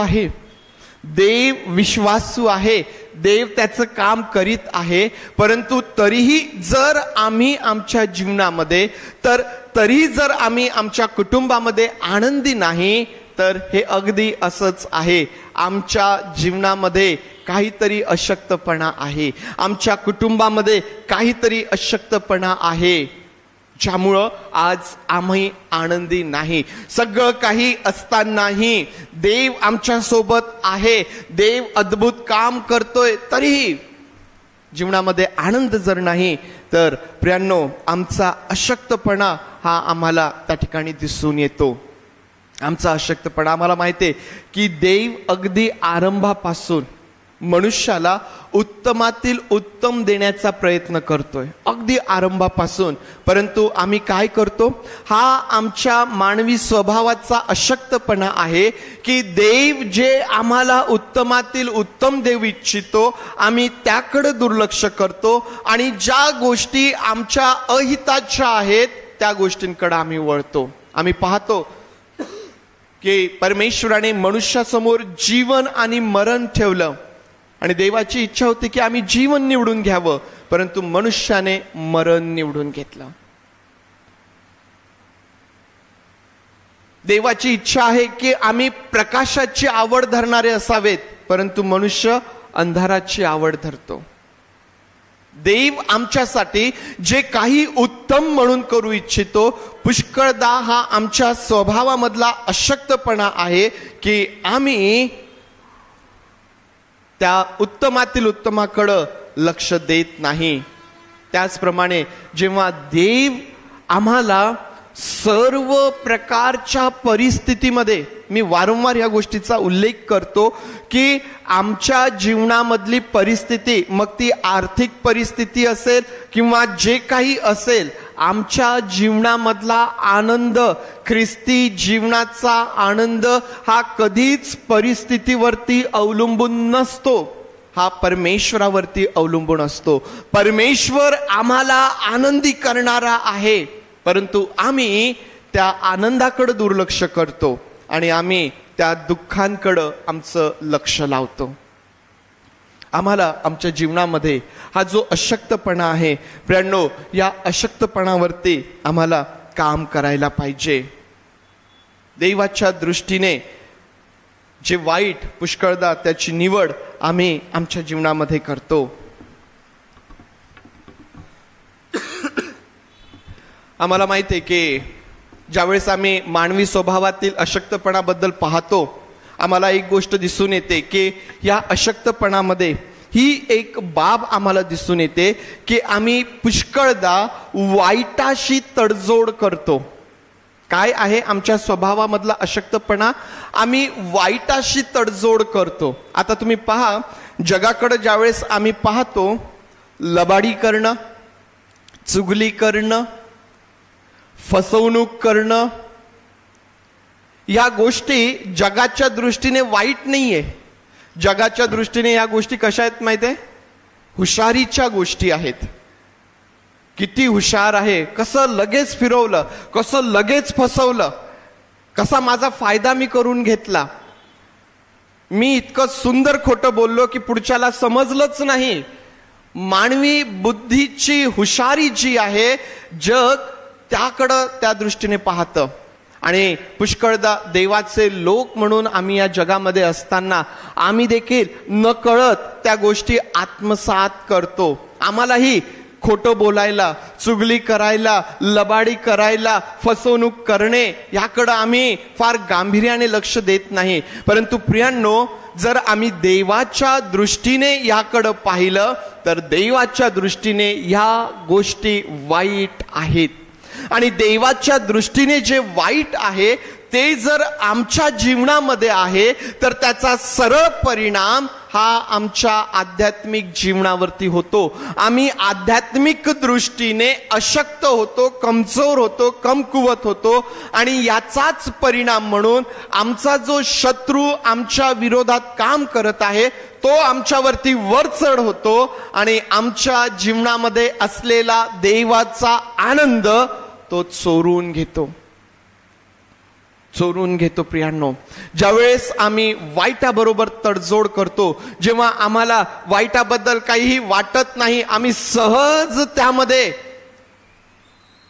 आहे, देव त्याचं काम करीत आहे. परंतु तरीही जर आम्ही आमच्या जीवनामध्ये, तरी जर आम्ही आमच्या कुटुंबामध्ये आनंदी नाही, तर हे अगदी असंच आहे. आमच्या जीवनामध्ये काहीतरी अशक्तपणा आहे, आमच्या कुटुंबामध्ये काहीतरी अशक्तपणा आहे, ज्यामुळं आज आम्ही आनंदी नाही. सगळं काही असतानाही देव आमच्या सोबत आहे, देव अद्भुत काम करतोय, तरीही जीवनामध्ये आनंद जर नाही, तर प्रियांनो, आमचा अशक्तपणा हा आम्हाला त्या ठिकाणी दिसून येतो. आमचा अशक्तपणा. आम्हाला माहिती आहे की देव अगदी आरंभापासून मनुष्याला उत्तमातील उत्तम देण्याचा प्रयत्न करतोय, अगदी आरंभापासून. परंतु आम्ही काय करतो? हा आमच्या मानवी स्वभावाचा अशक्तपणा आहे की देव जे आम्हाला उत्तमातील उत्तम देऊ इच्छितो, आम्ही त्याकडे दुर्लक्ष करतो आणि ज्या गोष्टी आमच्या अहिताच्या आहेत त्या गोष्टींकडे आम्ही वळतो. आम्ही पाहतो की परमेश्वराने मनुष्यासमोर जीवन आणि मरण ठेवलं आणि देवाची इच्छा होती की आम्ही जीवन निवडून घ्यावं, परंतु मनुष्याने मरण निवडून घेतलं. देवाची इच्छा आहे की आम्ही प्रकाशाची आवड धरणारे असावेत, परंतु मनुष्य अंधाराची आवड धरतो. देव आमच्यासाठी जे काही उत्तम म्हणून करू इच्छितो, पुष्कळदा हा आमच्या स्वभावामधला अशक्तपणा आहे की आम्ही त्या उत्तमातील उत्तमाकडं लक्ष देत नाही. त्याचप्रमाणे जेव्हा देव आम्हाला सर्व प्रकारच्या परिस्थितीमध्ये, मी वारंवार या गोष्टीचा उल्लेख करतो की आमच्या जीवनामधली परिस्थिती, मग ती आर्थिक परिस्थिती असेल किंवा जे काही असेल, आमच्या जीवनामधला आनंद, ख्रिस्ती जीवनाचा आनंद हा कधीच परिस्थितीवरती अवलंबून नसतो, हा परमेश्वरावरती अवलंबून असतो. परमेश्वर आम्हाला आनंदी करणारा आहे, परंतु आम्ही त्या आनंदाकडे दुर्लक्ष करतो आणि आम्ही त्या दुःखांकडं आमचं लक्ष लावतो. आम्हाला आमच्या जीवनामध्ये हा जो अशक्तपणा आहे, प्रियांनो, या अशक्तपणावरती आम्हाला काम करायला पाहिजे. देवाच्या दृष्टीने जे वाईट, पुष्कळदा त्याची निवड आम्ही आमच्या जीवनामध्ये करतो. आम्हाला माहिती आहे की ज्यावेळेस आम्ही मानवी स्वभावातील अशक्तपणाबद्दल पाहतो, आम्हाला एक गोष्ट दिसून येते की या अशक्तपणामध्ये ही एक बाब आम्हाला दिसून येते की आम्ही पुष्कळदा वाईटाशी तडजोड करतो. काय आहे आमच्या स्वभावामधला अशक्तपणा? आम्ही वाईटाशी तडजोड करतो. आता तुम्ही पहा, जगाकडे ज्यावेळेस आम्ही पाहतो, लबाडी करणं, चुगली करणं, फसवणूक करणं, या गोष्टी जगाच्या दृष्टीने वाईट नाहीये. जगाच्या दृष्टीने या गोष्टी कशा आहेत माहिती आहे? हुशारीच्या गोष्टी आहेत. किती हुशार आहे, कसं लगेच फिरवलं, कसं लगेच फसवलं, कसा माझा फायदा मी करून घेतला, मी इतकं सुंदर खोटं बोललो की पुढच्याला समजलंच नाही. मानवी बुद्धीची हुशारी जी आहे, जग त्याकडं त्या दृष्टीने पाहतं. आणि पुष्कळदा देवाचे लोक म्हणून आम्ही या जगामध्ये असताना आम्ही देखील नकळत त्या गोष्टी आत्मसात करतो. आम्हालाही खोटं बोलायला, चुगली करायला, लबाडी करायला, फसवणूक करणे याकडं आम्ही फार गांभीर्याने लक्ष देत नाही. परंतु प्रियांनो, जर आम्ही देवाच्या दृष्टीने याकडं पाहिलं तर देवाच्या दृष्टीने ह्या गोष्टी वाईट आहेत. आणि देवाच्या दृष्टीने जे वाईट आहे ते जर आमच्या जीवनामध्ये आहे तर त्याचा सरळ परिणाम हा आमच्या आध्यात्मिक जीवनावरती होतो. आम्ही आध्यात्मिक दृष्टीने अशक्त होतो, कमजोर होतो, कमकुवत होतो. आणि याचाच परिणाम म्हणून आमचा जो शत्रू आमच्या विरोधात काम करत आहे तो आमच्यावरती वरचढ होतो आणि आमच्या जीवनामध्ये असलेला देवाचा आनंद तो चोरून घेतो. प्रियांनो, ज्यावेळेस आम्ही वाईटाबरोबर तडजोड करतो, जेव्हा आम्हाला वाईटाबद्दल काहीही वाटत नाही, आम्ही सहज त्यामध्ये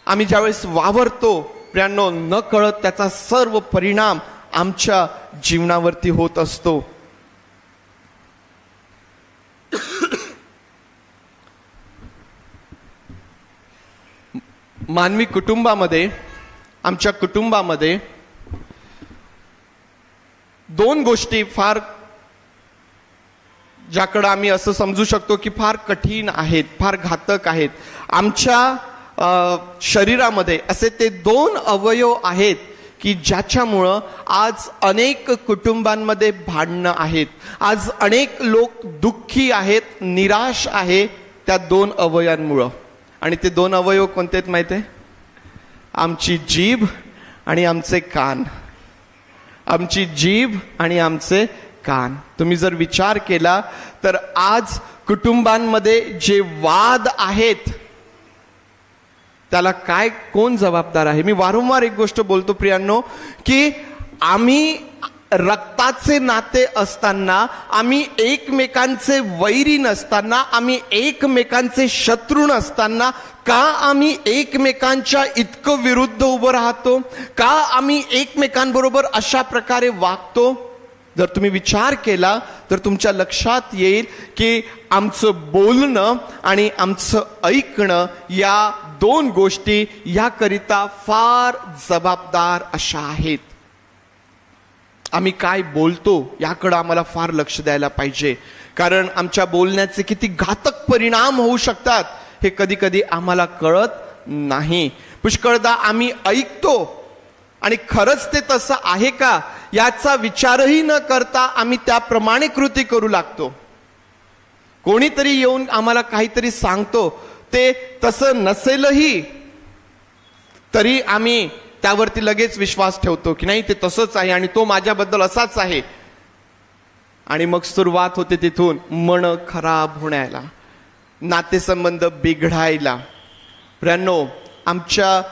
आम्ही ज्यावेळेस वावरतो, प्रियांनो, न कळत त्याचा सर्व परिणाम आमच्या जीवनावरती होत असतो. मानवी कुटुंबामध्ये, आमच्या कुटुंबामध्ये दोन गोष्टी फार, ज्याकडे आम्ही असं समजू शकतो की फार कठीण आहेत, फार घातक आहेत. आमच्या शरीरामध्ये असे ते दोन अवयव आहेत की ज्याच्यामुळं आज अनेक कुटुंबांमध्ये भांडणं आहेत. आज अनेक लोक दुःखी आहेत, निराश आहे त्या दोन अवयवांमुळं. आणि ते दोन अवयव कोणते आहेत माहिती आहे? आमची जीभ आणि आमचे कान. आमची जीभ आणि आमचे कान. तुम्ही जर विचार केला तर आज कुटुंबांमध्ये जे वाद आहेत त्याला कोण जबाबदार आहे? मी वारंवार एक गोष्ट बोलतो प्रियांनो की आम्ही रक्ताचे नाते असताना, आम्ही एकमेकांचे वैरी नसताना, आम्ही एकमेकांचे शत्रू नसताना का आम्ही एकमेकांच्या इतकं विरुद्ध उभं राहतो? का आम्ही एकमेकांबरोबर अशा प्रकारे वागतो? जर तुम्ही विचार केला तर तुमच्या लक्षात येईल की आमचं बोलणं आणि आमचं ऐकणं या दोन गोष्टी याकरिता फार जबाबदार अशा आहेत. आम्ही काय बोलतो याकडे आम्हाला फार लक्ष द्यायला पाहिजे, कारण आमच्या बोलण्याचे किती घातक परिणाम होऊ शकतात हे कधी कधी आम्हाला कळत नाही. पुष्कळदा आम्ही ऐकतो आणि खरंच ते तसं आहे का याचा विचारही न करता आम्ही त्याप्रमाणे कृती करू लागतो. कोणीतरी येऊन आम्हाला काहीतरी सांगतो, ते तसं नसेलही तरी आम्ही त्यावरती लगेच विश्वास ठेवतो की नाही ते तसंच आहे आणि तो माझ्याबद्दल असाच आहे. आणि मग सुरुवात होते तिथून मन खराब होण्याला, नातेसंबंध बिघडायला. प्रियांनो, आमच्या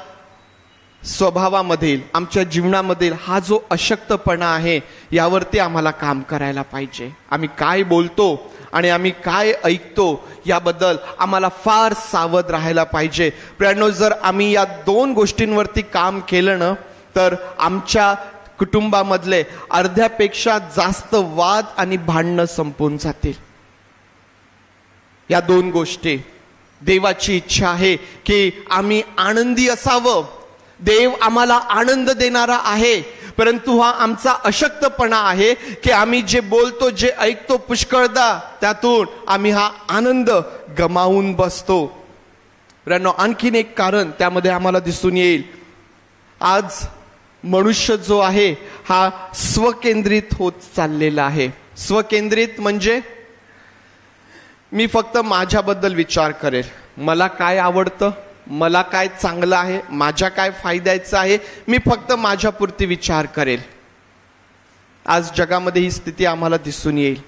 स्वभावामधील, आमच्या जीवनामधील हा जो अशक्तपणा आहे यावरती आम्हाला काम करायला पाहिजे. आम्ही काय बोलतो आणि आम्ही काय ऐकतो याबद्दल आम्हाला फार सावध राहायला पाहिजे. प्रियांनो, जर आम्ही या दोन गोष्टींवरती काम केलं ना तर आमच्या कुटुंबामधले अर्ध्यापेक्षा जास्त वाद आणि भांडणं संपून जातील. या दोन गोष्टी, देवाची इच्छा आहे की आम्ही आनंदी असावं. देव आम्हाला आनंद देणारा आहे, परंतु हा आमचा अशक्तपणा आहे की आम्ही जे बोलतो, जे ऐकतो, पुष्कळदा त्यातून आम्ही हा आनंद गमावून बसतो. आणखीन एक कारण त्यामध्ये आम्हाला दिसून येईल. आज मनुष्य जो आहे हा स्वकेंद्रित होत चाललेला आहे. स्वकेंद्रित म्हणजे मी फक्त माझ्याबद्दल विचार करेल, मला काय आवडतं, मला काय चांगलं आहे, माझ्या काय फायद्याचं आहे, मी फक्त माझ्यापुरती विचार करेल. आज जगामध्ये ही स्थिती आम्हाला दिसून येईल.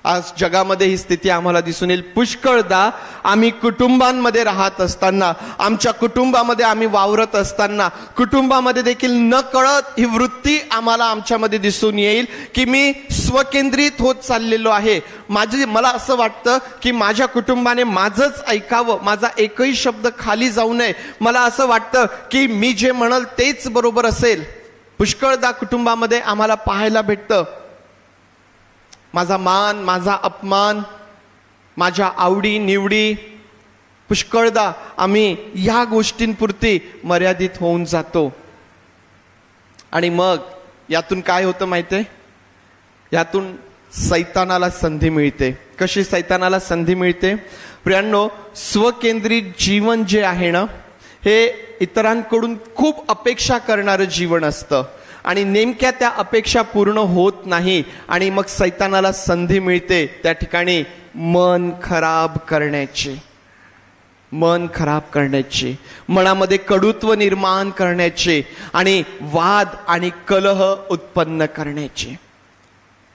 आज जगामध्ये ही स्थिती आम्हाला दिसून येईल. पुष्कळदा आम्ही कुटुंबांमध्ये राहत असताना, आमच्या कुटुंबामध्ये आम्ही वावरत असताना, कुटुंबामध्ये देखील न कळत ही वृत्ती आम्हाला आमच्यामध्ये दिसून येईल की मी स्वकेंद्रित होत चाललेलो आहे. मला असं वाटतं की माझ्या कुटुंबाने माझंच ऐकावं, माझा एकही शब्द खाली जाऊ नये. मला असं वाटतं की मी जे म्हणाल तेच बरोबर असेल. पुष्कळदा कुटुंबामध्ये आम्हाला पाहायला भेटतं माझा मान, माझा अपमान, माझ्या आवडी निवडी. पुष्कळदा आम्ही या गोष्टींपुरती मर्यादित होऊन जातो. आणि मग यातून काय होतं माहितीये? यातून सैतानाला संधी मिळते. कशी सैतानाला संधी मिळते? प्रियांनो, स्वकेंद्रित जीवन जे आहे ना, हे इतरांकडून खूप अपेक्षा करणारं जीवन असतं आणि नेमक्या त्या अपेक्षा पूर्ण होत नाही आणि मग सैतानाला संधी मिळते त्या ठिकाणी मन खराब करण्याची, मनामध्ये कडुत्व निर्माण करण्याचे आणि वाद आणि कलह उत्पन्न करण्याचे.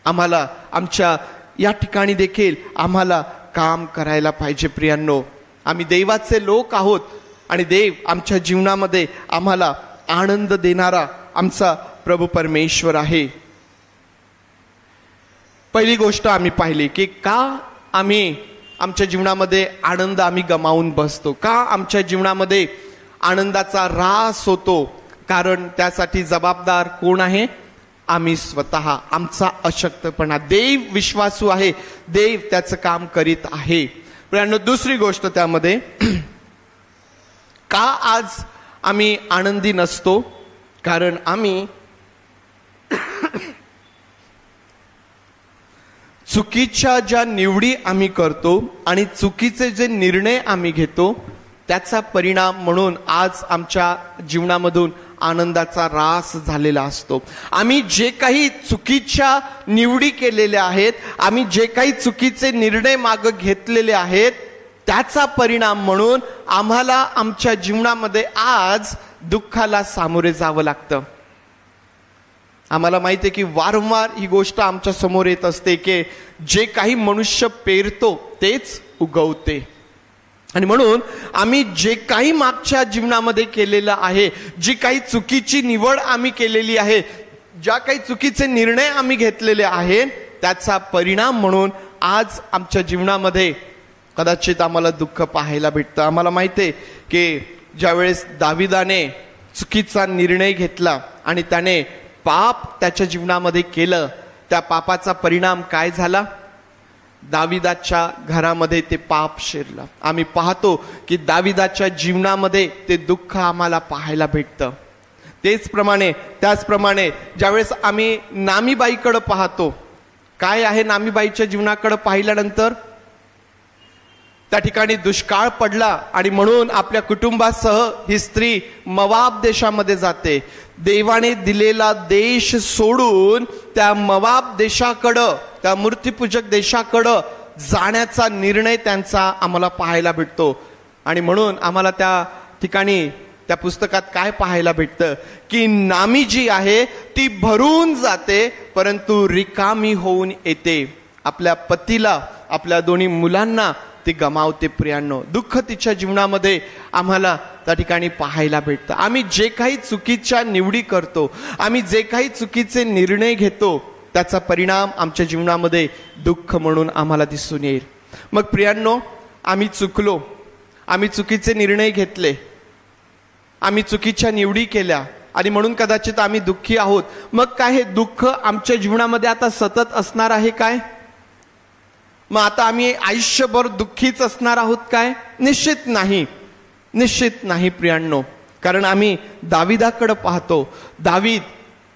आम्हाला आमच्या या ठिकाणी देखील आम्हाला काम करायला पाहिजे. प्रियांनो, आम्ही देवाचे लोक आहोत आणि देव आमच्या जीवनामध्ये आम्हाला आनंद देणारा आमचा प्रभू परमेश्वर आहे. पहिली गोष्ट आम्ही पाहिली की का आम्ही आमच्या जीवनामध्ये आनंद आम्ही गमावून बसतो, का आमच्या जीवनामध्ये आनंदाचा ऱ्हास होतो. कारण त्यासाठी जबाबदार कोण आहे? आम्ही स्वतः, आमचा अशक्तपणा. देव विश्वासू आहे, देव त्याचं काम करीत आहे. प्रियांनो, दुसरी गोष्ट त्यामध्ये, का आज आम्ही आनंदी नसतो? कारण आम्ही चुकीच्या ज्या निवडी आम्ही करतो आणि चुकीचे जे निर्णय आम्ही घेतो त्याचा परिणाम म्हणून आज आमच्या जीवनामधून आनंदाचा ऱ्हास झालेला असतो. आम्ही जे काही चुकीच्या निवडी केलेल्या आहेत, आम्ही जे काही चुकीचे निर्णय मागे घेतलेले आहेत, त्याचा परिणाम म्हणून आम्हाला आमच्या जीवनामध्ये आज दुःखाला सामोरे जावं लागतं. आम्हाला माहिती आहे की वारंवार ही गोष्ट आमच्या समोर येत असते की जे काही मनुष्य पेरतो तेच उगवते. आणि म्हणून आम्ही जे काही मागच्या जीवनामध्ये केलेलं आहे, जी काही चुकीची निवड आम्ही केलेली आहे, ज्या काही चुकीचे निर्णय आम्ही घेतलेले आहेत त्याचा परिणाम म्हणून आज आमच्या जीवनामध्ये कदाचित आम्हाला दुःख पाहायला भेटतं. आम्हाला माहिती आहे की ज्यावेळेस दाविदाने चुकीचा निर्णय घेतला आणि त्याने पाप त्याच्या जीवनामध्ये केलं, त्या पापाचा परिणाम काय झाला? दाविदाच्या घरामध्ये ते पाप शिरलं. आम्ही पाहतो की दाविदाच्या जीवनामध्ये ते दुःख आम्हाला पाहायला भेटतं. त्याचप्रमाणे ज्यावेळेस आम्ही नामीबाईकडे पाहतो, काय आहे नामीबाईच्या जीवनाकडे पाहिल्यानंतर? त्या ठिकाणी दुष्काळ पडला आणि म्हणून आपल्या कुटुंबासह ही स्त्री मवाब देशामध्ये जाते. देवाने दिलेला देश सोडून त्या मवाब देशाकडं, त्या मूर्तीपूजक देशाकडं जाण्याचा निर्णय त्यांचा आम्हाला पाहायला भेटतो. आणि म्हणून आम्हाला त्या ठिकाणी त्या पुस्तकात काय पाहायला भेटतं की नामी जी आहे ती भरून जाते परंतु रिकामी होऊन येते. आपल्या पतीला, आपल्या दोन्ही मुलांना ती गमावते. प्रियांनो, दुःख तिच्या जीवनामध्ये आम्हाला त्या ठिकाणी पाहायला भेटतं. आम्ही जे काही चुकीच्या निवडी करतो, आम्ही जे काही चुकीचे निर्णय घेतो, त्याचा परिणाम आमच्या जीवनामध्ये दुःख म्हणून आम्हाला दिसून येईल. मग प्रियांनो, आम्ही चुकलो, आम्ही चुकीचे निर्णय घेतले, आम्ही चुकीच्या निवडी केल्या आणि म्हणून कदाचित आम्ही दुःखी आहोत. मग काय हे दुःख आमच्या जीवनामध्ये आता सतत असणार आहे काय? मग आता आम्ही आयुष्यभर दुःखीच असणार आहोत काय? निश्चित नाही, निश्चित नाही प्रियांनो. कारण आम्ही दाविदाकडे पाहतो. दावीद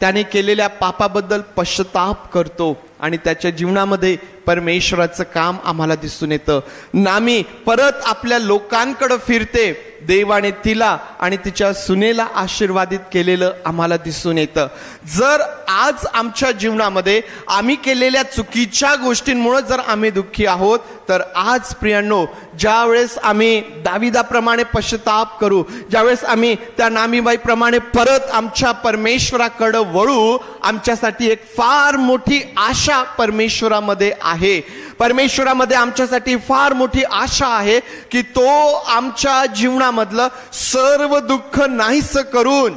त्याने केलेल्या पापाबद्दल पश्चाताप करतो आणि त्याच्या जीवनामध्ये परमेश्वराचं काम आम्हाला दिसून येतं. नामी परत आपल्या लोकांकडे फिरते. देवाने तिला आणि तिच्या सुनेला आशीर्वादित केलेलं आम्हाला दिसून येतं. जर आज आमच्या जीवनामध्ये आम्ही केलेल्या चुकीच्या गोष्टींमुळे जर आम्ही दुःखी आहोत, तर आज प्रियांनो, ज्यावेळेस आम्ही दाविदाप्रमाणे पश्चाताप करू, ज्यावेळेस आम्ही त्या नामीबाईप्रमाणे परत आमच्या परमेश्वराकडे वळू, आमच्यासाठी एक फार मोठी आशा परमेश्वरामध्ये आहे. परमेश्वरामध्ये आमच्यासाठी फार मोठी आशा आहे की तो आमच्या जीवनामधलं सर्व दुःख नाहीसं करून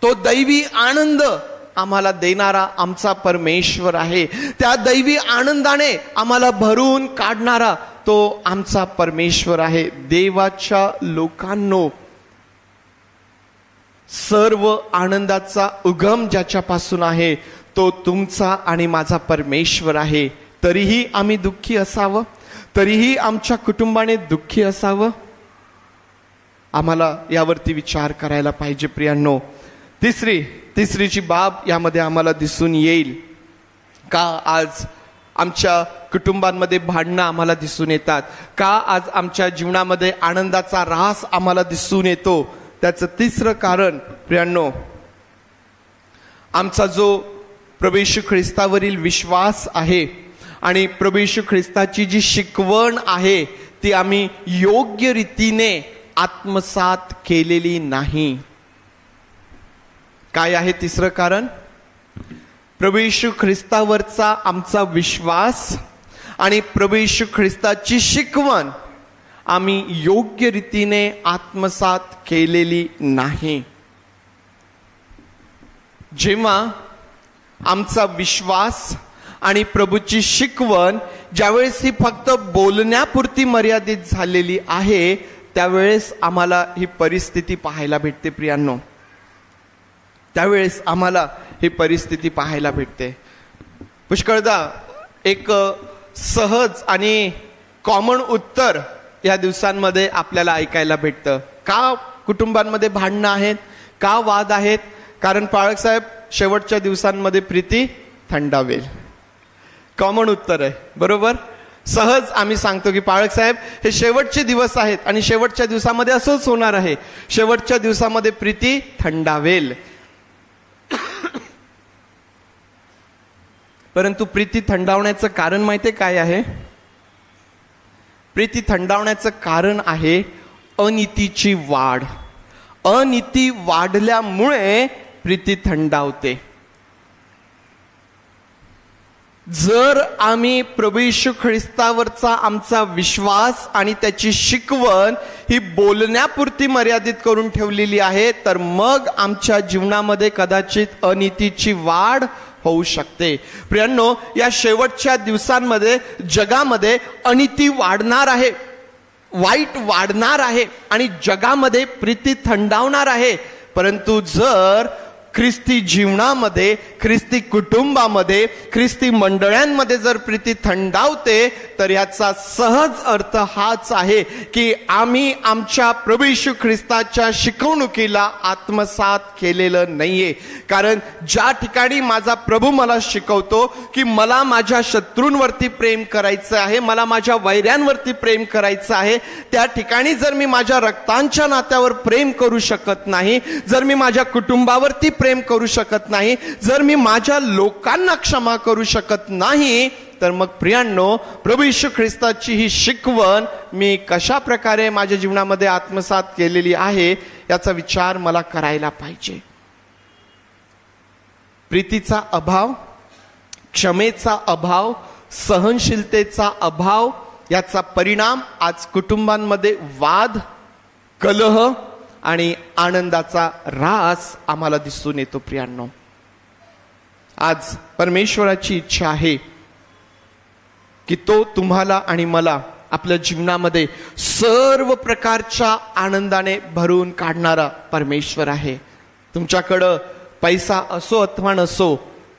तो दैवी आनंद आम्हाला देणारा आमचा परमेश्वर आहे. त्या दैवी आनंदाने आम्हाला भरून काढणारा तो आमचा परमेश्वर आहे. देवाच्या लोकांनो, सर्व आनंदाचा उगम ज्याच्यापासून आहे तो तुमचा आणि माझा परमेश्वर आहे. तरीही आम्ही दुःखी असावं, तरीही आमच्या कुटुंबाने दुःखी असावं? आम्हाला यावरती विचार करायला पाहिजे प्रियांनो. तिसरीची बाब यामध्ये आम्हाला दिसून येईल का आज आमच्या कुटुंबांमध्ये भांडणं आम्हाला दिसून येतात, का आज आमच्या जीवनामध्ये आनंदाचा ऱ्हास आम्हाला दिसून येतो. त्याचं तिसरं कारण प्रियांनो, आमचा जो प्रभू येशू ख्रिस्तावरील विश्वास आहे आणि प्रभू येशू ख्रिस्ताची जी शिकवण आहे ती आम्ही योग्य रीतीने आत्मसात केलेली नाही. काय आहे तिसरं कारण? प्रभू येशू ख्रिस्तावरचा आमचा विश्वास आणि प्रभू येशू ख्रिस्ताची शिकवण आम्ही योग्य रीतीने आत्मसात केलेली नाही. जेव्हा आमचा विश्वास आणि प्रभूची शिकवण ज्यावेळेस ही फक्त बोलण्यापुरती मर्यादित झालेली आहे, त्यावेळेस आम्हाला ही परिस्थिती पाहायला भेटते प्रियांनो. त्यावेळेस आम्हाला ही परिस्थिती पाहायला भेटते. पुष्कळदा एक सहज आणि कॉमन उत्तर या दिवसांमध्ये आपल्याला ऐकायला भेटतं. का कुटुंबांमध्ये भांडणं आहेत, का वाद आहेत? कारण पाळक साहेब, शेवटच्या दिवसांमध्ये प्रीती थंडावेल. कॉमन उत्तर आहे, बरोबर. सहज आम्ही सांगतो की पाळक साहेब, हे शेवटचे दिवस आहेत आणि शेवटच्या दिवसामध्ये असंच होणार आहे. शेवटच्या दिवसामध्ये प्रीती थंडावेल. परंतु प्रीती थंडावण्याचं कारण माहितीये काय आहे? प्रीती थंडावण्याचं कारण आहे अनितीची वाढ. अनिती वाढल्यामुळे प्रीती थंडावते. जर आम्ही प्रभू येशू ख्रिस्तावरचा आमचा विश्वास आणि त्याची शिकवण ही बोलण्यापुरती मर्यादित करून ठेवलेली आहे, तर मग आमच्या जीवनामध्ये कदाचित अनितीची वाढ होऊ शकते. प्रियांनो, या शेवटच्या दिवसांमध्ये जगामध्ये अनिती वाढणार आहे, वाईट वाढणार आहे आणि जगामध्ये प्रीती थंडावणार आहे. परंतु जर ख्रिस्ती जीवनामध्ये, ख्रिस्ती कुटुंबामध्ये, ख्रिस्ती मंडळांमध्ये जर प्रीती थंडावते, तर याचा सहज अर्थ हाच आहे की आम्ही आमच्या प्रभू येशू ख्रिस्ताच्या शिकवणुकीला आत्मसात केलेलं नाहीये. कारण ज्या ठिकाणी माझा प्रभू मला शिकवतो की मला माझ्या शत्रूंवरती प्रेम करायचं आहे, मला माझ्या वैऱ्यांवरती प्रेम करायचं आहे, त्या ठिकाणी जर मी माझ्या रक्तांच्या नात्यावर प्रेम करू शकत नाही, जर मी माझ्या कुटुंबावरती प्रेम करू शकत नाही, जर मी माझ्या लोकांना क्षमा करू शकत नाही, तर मग प्रियांनो, प्रभू येशू ख्रिस्ताची ही शिकवण मी कशा प्रकारे माझ्या जीवनामध्ये आत्मसात केलेली आहे याचा विचार मला करायला पाहिजे. प्रीतीचा अभाव, क्षमेचा अभाव, सहनशीलतेचा अभाव याचा परिणाम आज कुटुंबांमध्ये वाद, कलह आणि आनंदाचा ऱ्हास आम्हाला दिसून येतो. प्रियांनो, आज परमेश्वराची इच्छा आहे की तो तुम्हाला आणि मला आपल्या जीवनामध्ये सर्व प्रकारच्या आनंदाने भरून काढणारा परमेश्वर आहे. तुमच्याकडं पैसा असो अथवा नसो,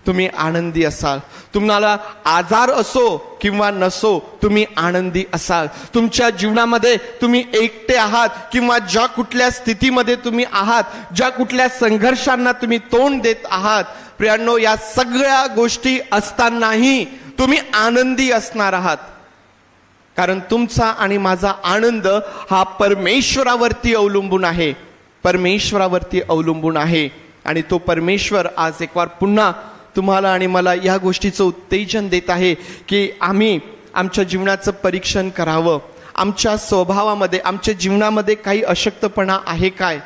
तुम्ही आनंदी असाल. तुम्हाला आजार असो किंवा नसो, तुम्ही आनंदी असाल. तुमच्या जीवनामध्ये तुम्ही एकटे आहात किंवा ज्या कुठल्या स्थितीमध्ये तुम्ही आहात, ज्या कुठल्या संघर्षांना तुम्ही तोंड देत आहात, प्रियांनो, या सगळ्या गोष्टी असतानाही तुम्ही आनंदी असणार आहात. कारण तुमचा आणि माझा आनंद हा परमेश्वरावरती अवलंबून आहे, परमेश्वरावरती अवलंबून आहे. आणि तो परमेश्वर आज एक वार पुन्हा तुम्हाला आणि मला या गोष्टीचं उत्तेजन देत आहे की आम्ही आमच्या जीवनाचं परीक्षण करावं. आमच्या स्वभावामध्ये, आमच्या जीवनामध्ये काही अशक्तपणा आहे काय,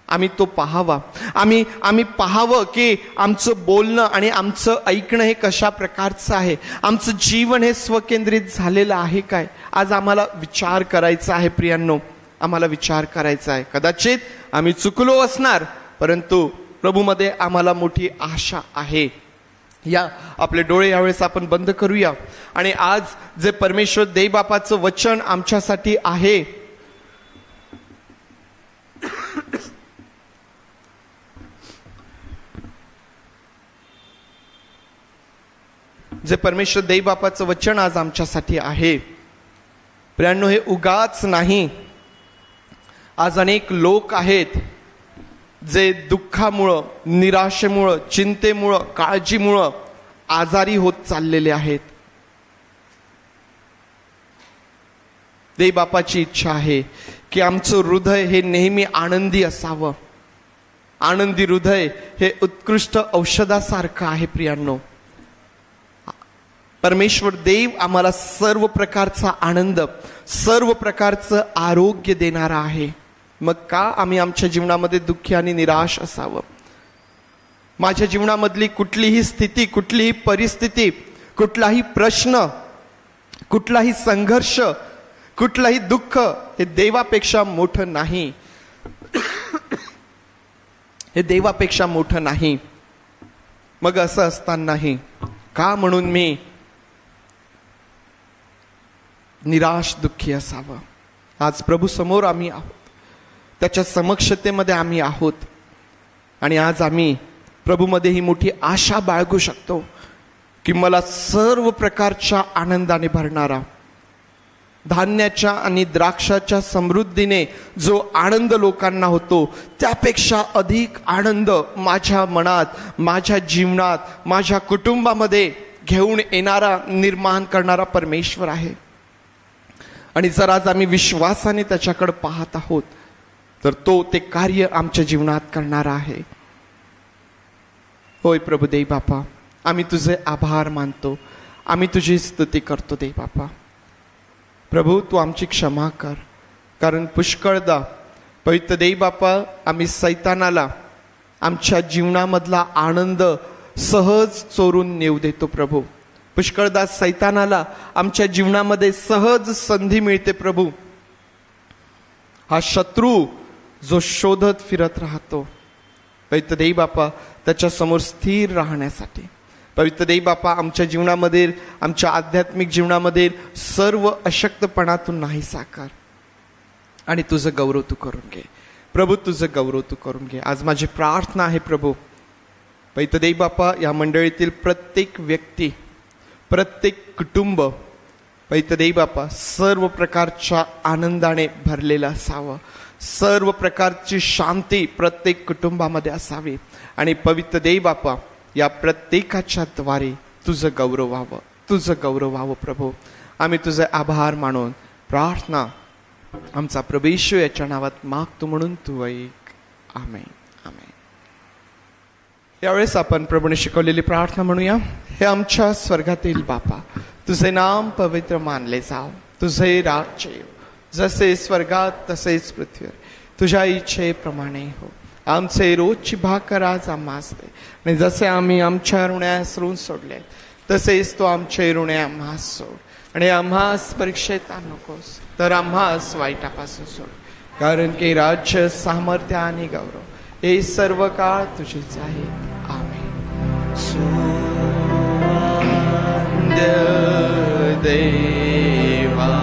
आम्ही तो पाहावा. आम्ही पाहावं की आमचं बोलणं आणि आमचं ऐकणं हे कशा प्रकारचं आहे, आमचं जीवन हे स्वकेंद्रित झालेलं आहे काय. आज आम्हाला विचार करायचा आहे. प्रियांनो, आम्हाला विचार करायचा आहे. कदाचित आम्ही चुकलो असणार, परंतु प्रभूमध्ये आम्हाला मोठी आशा आहे. या आपले डोळे यावेळेस आपण बंद करूया आणि आज जे परमेश्वर देवबापाचं वचन आमच्यासाठी आहे, जे परमेश्वर देवबापाचं वचन आज आमच्यासाठी आहे, प्रियांनो, हे उगाच नाही. आज अनेक लोक आहेत जे दुःखामुळं, निराशेमुळं, चिंतेमुळं, काळजीमुळं आजारी होत चाललेले आहेत. देवबापाची इच्छा आहे की आमचं हृदय हे नेहमी आनंदी असावं. आनंदी हृदय हे उत्कृष्ट औषधासारखं आहे. प्रियांनो, परमेश्वर देव आम्हाला सर्व प्रकारचा आनंद, सर्व प्रकारचं आरोग्य देणारा आहे. मग का आम्ही आमच्या जीवनामध्ये दुःखी आणि निराश असावं? माझ्या जीवनामधली कुठलीही स्थिती, कुठलीही परिस्थिती, कुठलाही प्रश्न, कुठलाही संघर्ष, कुठलाही दुःख हे देवापेक्षा मोठं नाही. हे देवापेक्षा मोठं नाही. मग असं असतानाही का म्हणून मी निराश, दुःखी असावं? आज प्रभू समोर आम्ही आहोत, त्याच्या समक्षतेमध्ये आम्ही आहोत आणि आज आम्ही प्रभूमध्ये ही मोठी आशा बाळगू शकतो की मला सर्व प्रकारच्या आनंदाने भरणारा, धान्याच्या आणि द्राक्षाच्या समृद्धीने जो आनंद लोकांना होतो, त्यापेक्षा अधिक आनंद माझ्या मनात, माझ्या जीवनात, माझ्या कुटुंबामध्ये घेऊन येणारा, निर्माण करणारा परमेश्वर आहे. आणि जर आज आम्ही विश्वासाने त्याच्याकडे पाहत आहोत, तर तो ते कार्य आमच्या जीवनात करणार आहे. होय प्रभू देव बापा, आम्ही तुझे आभार मानतो, आम्ही तुझी स्तुती करतो देव बापा. प्रभू, तू आमची क्षमा कर, कारण पुष्कळदा पवित्र देव बापा आम्ही सैतानाला आमच्या जीवनामधला आनंद सहज चोरून नेऊ देतो. प्रभू, पुष्कळदा सैतानाला आमच्या जीवनामध्ये सहज संधी मिळते प्रभू. हा शत्रू जो शोधत फिरत राहतो, पवित्र देव बापा त्याच्या समोर स्थिर राहण्यासाठी, पवित्र देव बापा आमच्या जीवनामध्ये, आमच्या आध्यात्मिक जीवनामध्ये सर्व अशक्तपणातून नाही साकार आणि तुझं गौरव तू करून घे प्रभू, तुझं गौरव तू करून घे. आज माझी प्रार्थना आहे प्रभू, पवित्र देव बापा या मंडळीतील प्रत्येक व्यक्ती, प्रत्येक कुटुंब पवित्र देव बापा सर्व प्रकारच्या आनंदाने भरलेलं असावं, सर्व प्रकारची शांती प्रत्येक कुटुंबामध्ये असावी आणि पवित्र देव बापा या प्रत्येकाच्या द्वारे तुझं गौरव व्हावं, तुझं गौरव व्हावं प्रभू. आम्ही तुझे आभार मानून प्रार्थना आमचा प्रभू येशू याच्या नावात मागतो म्हणून तू ऐक. आमेन, आमेन. यावेळेस आपण प्रभूने शिकवलेली प्रार्थना म्हणूया. हे आमच्या स्वर्गातील बापा, तुझे नाम पवित्र मानले जाव, तुझे राज्य येव, जसे स्वर्गात तसेच पृथ्वीवर, तुझ्या इच्छेप्रमाणे हो. आमचे रोजची भाकर आज आम्हास दे, आणि जसे आम्ही आमच्या ऋण्यास ऋण सोडले तसेच तो आमचे ऋणे आम्हास सोड, आणि आम्हास परीक्षेत आण नकोस, तर आम्हास वाईटापासून सोड. कारण की राज्य, सामर्थ्य आणि गौरव हे सर्व काळ तुझेच आहे. आमेन. देवा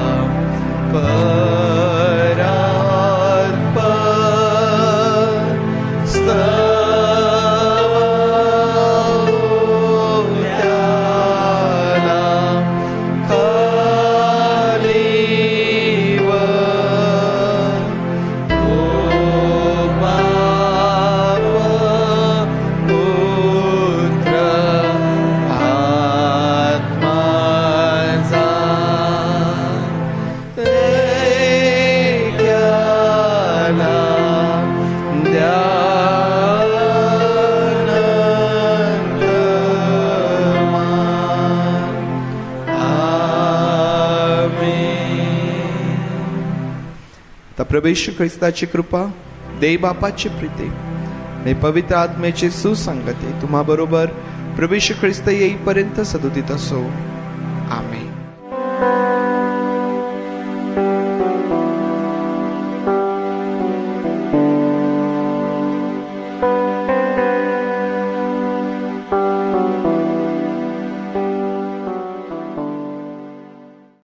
प्रभू येशू ख्रिस्ताची कृपा, देव बापाची प्रीती आणि पवित्र आत्म्याची सुसंगती तुम्हा बरोबर प्रभू येशू ख्रिस्त येईपर्यंत सदोदित असो.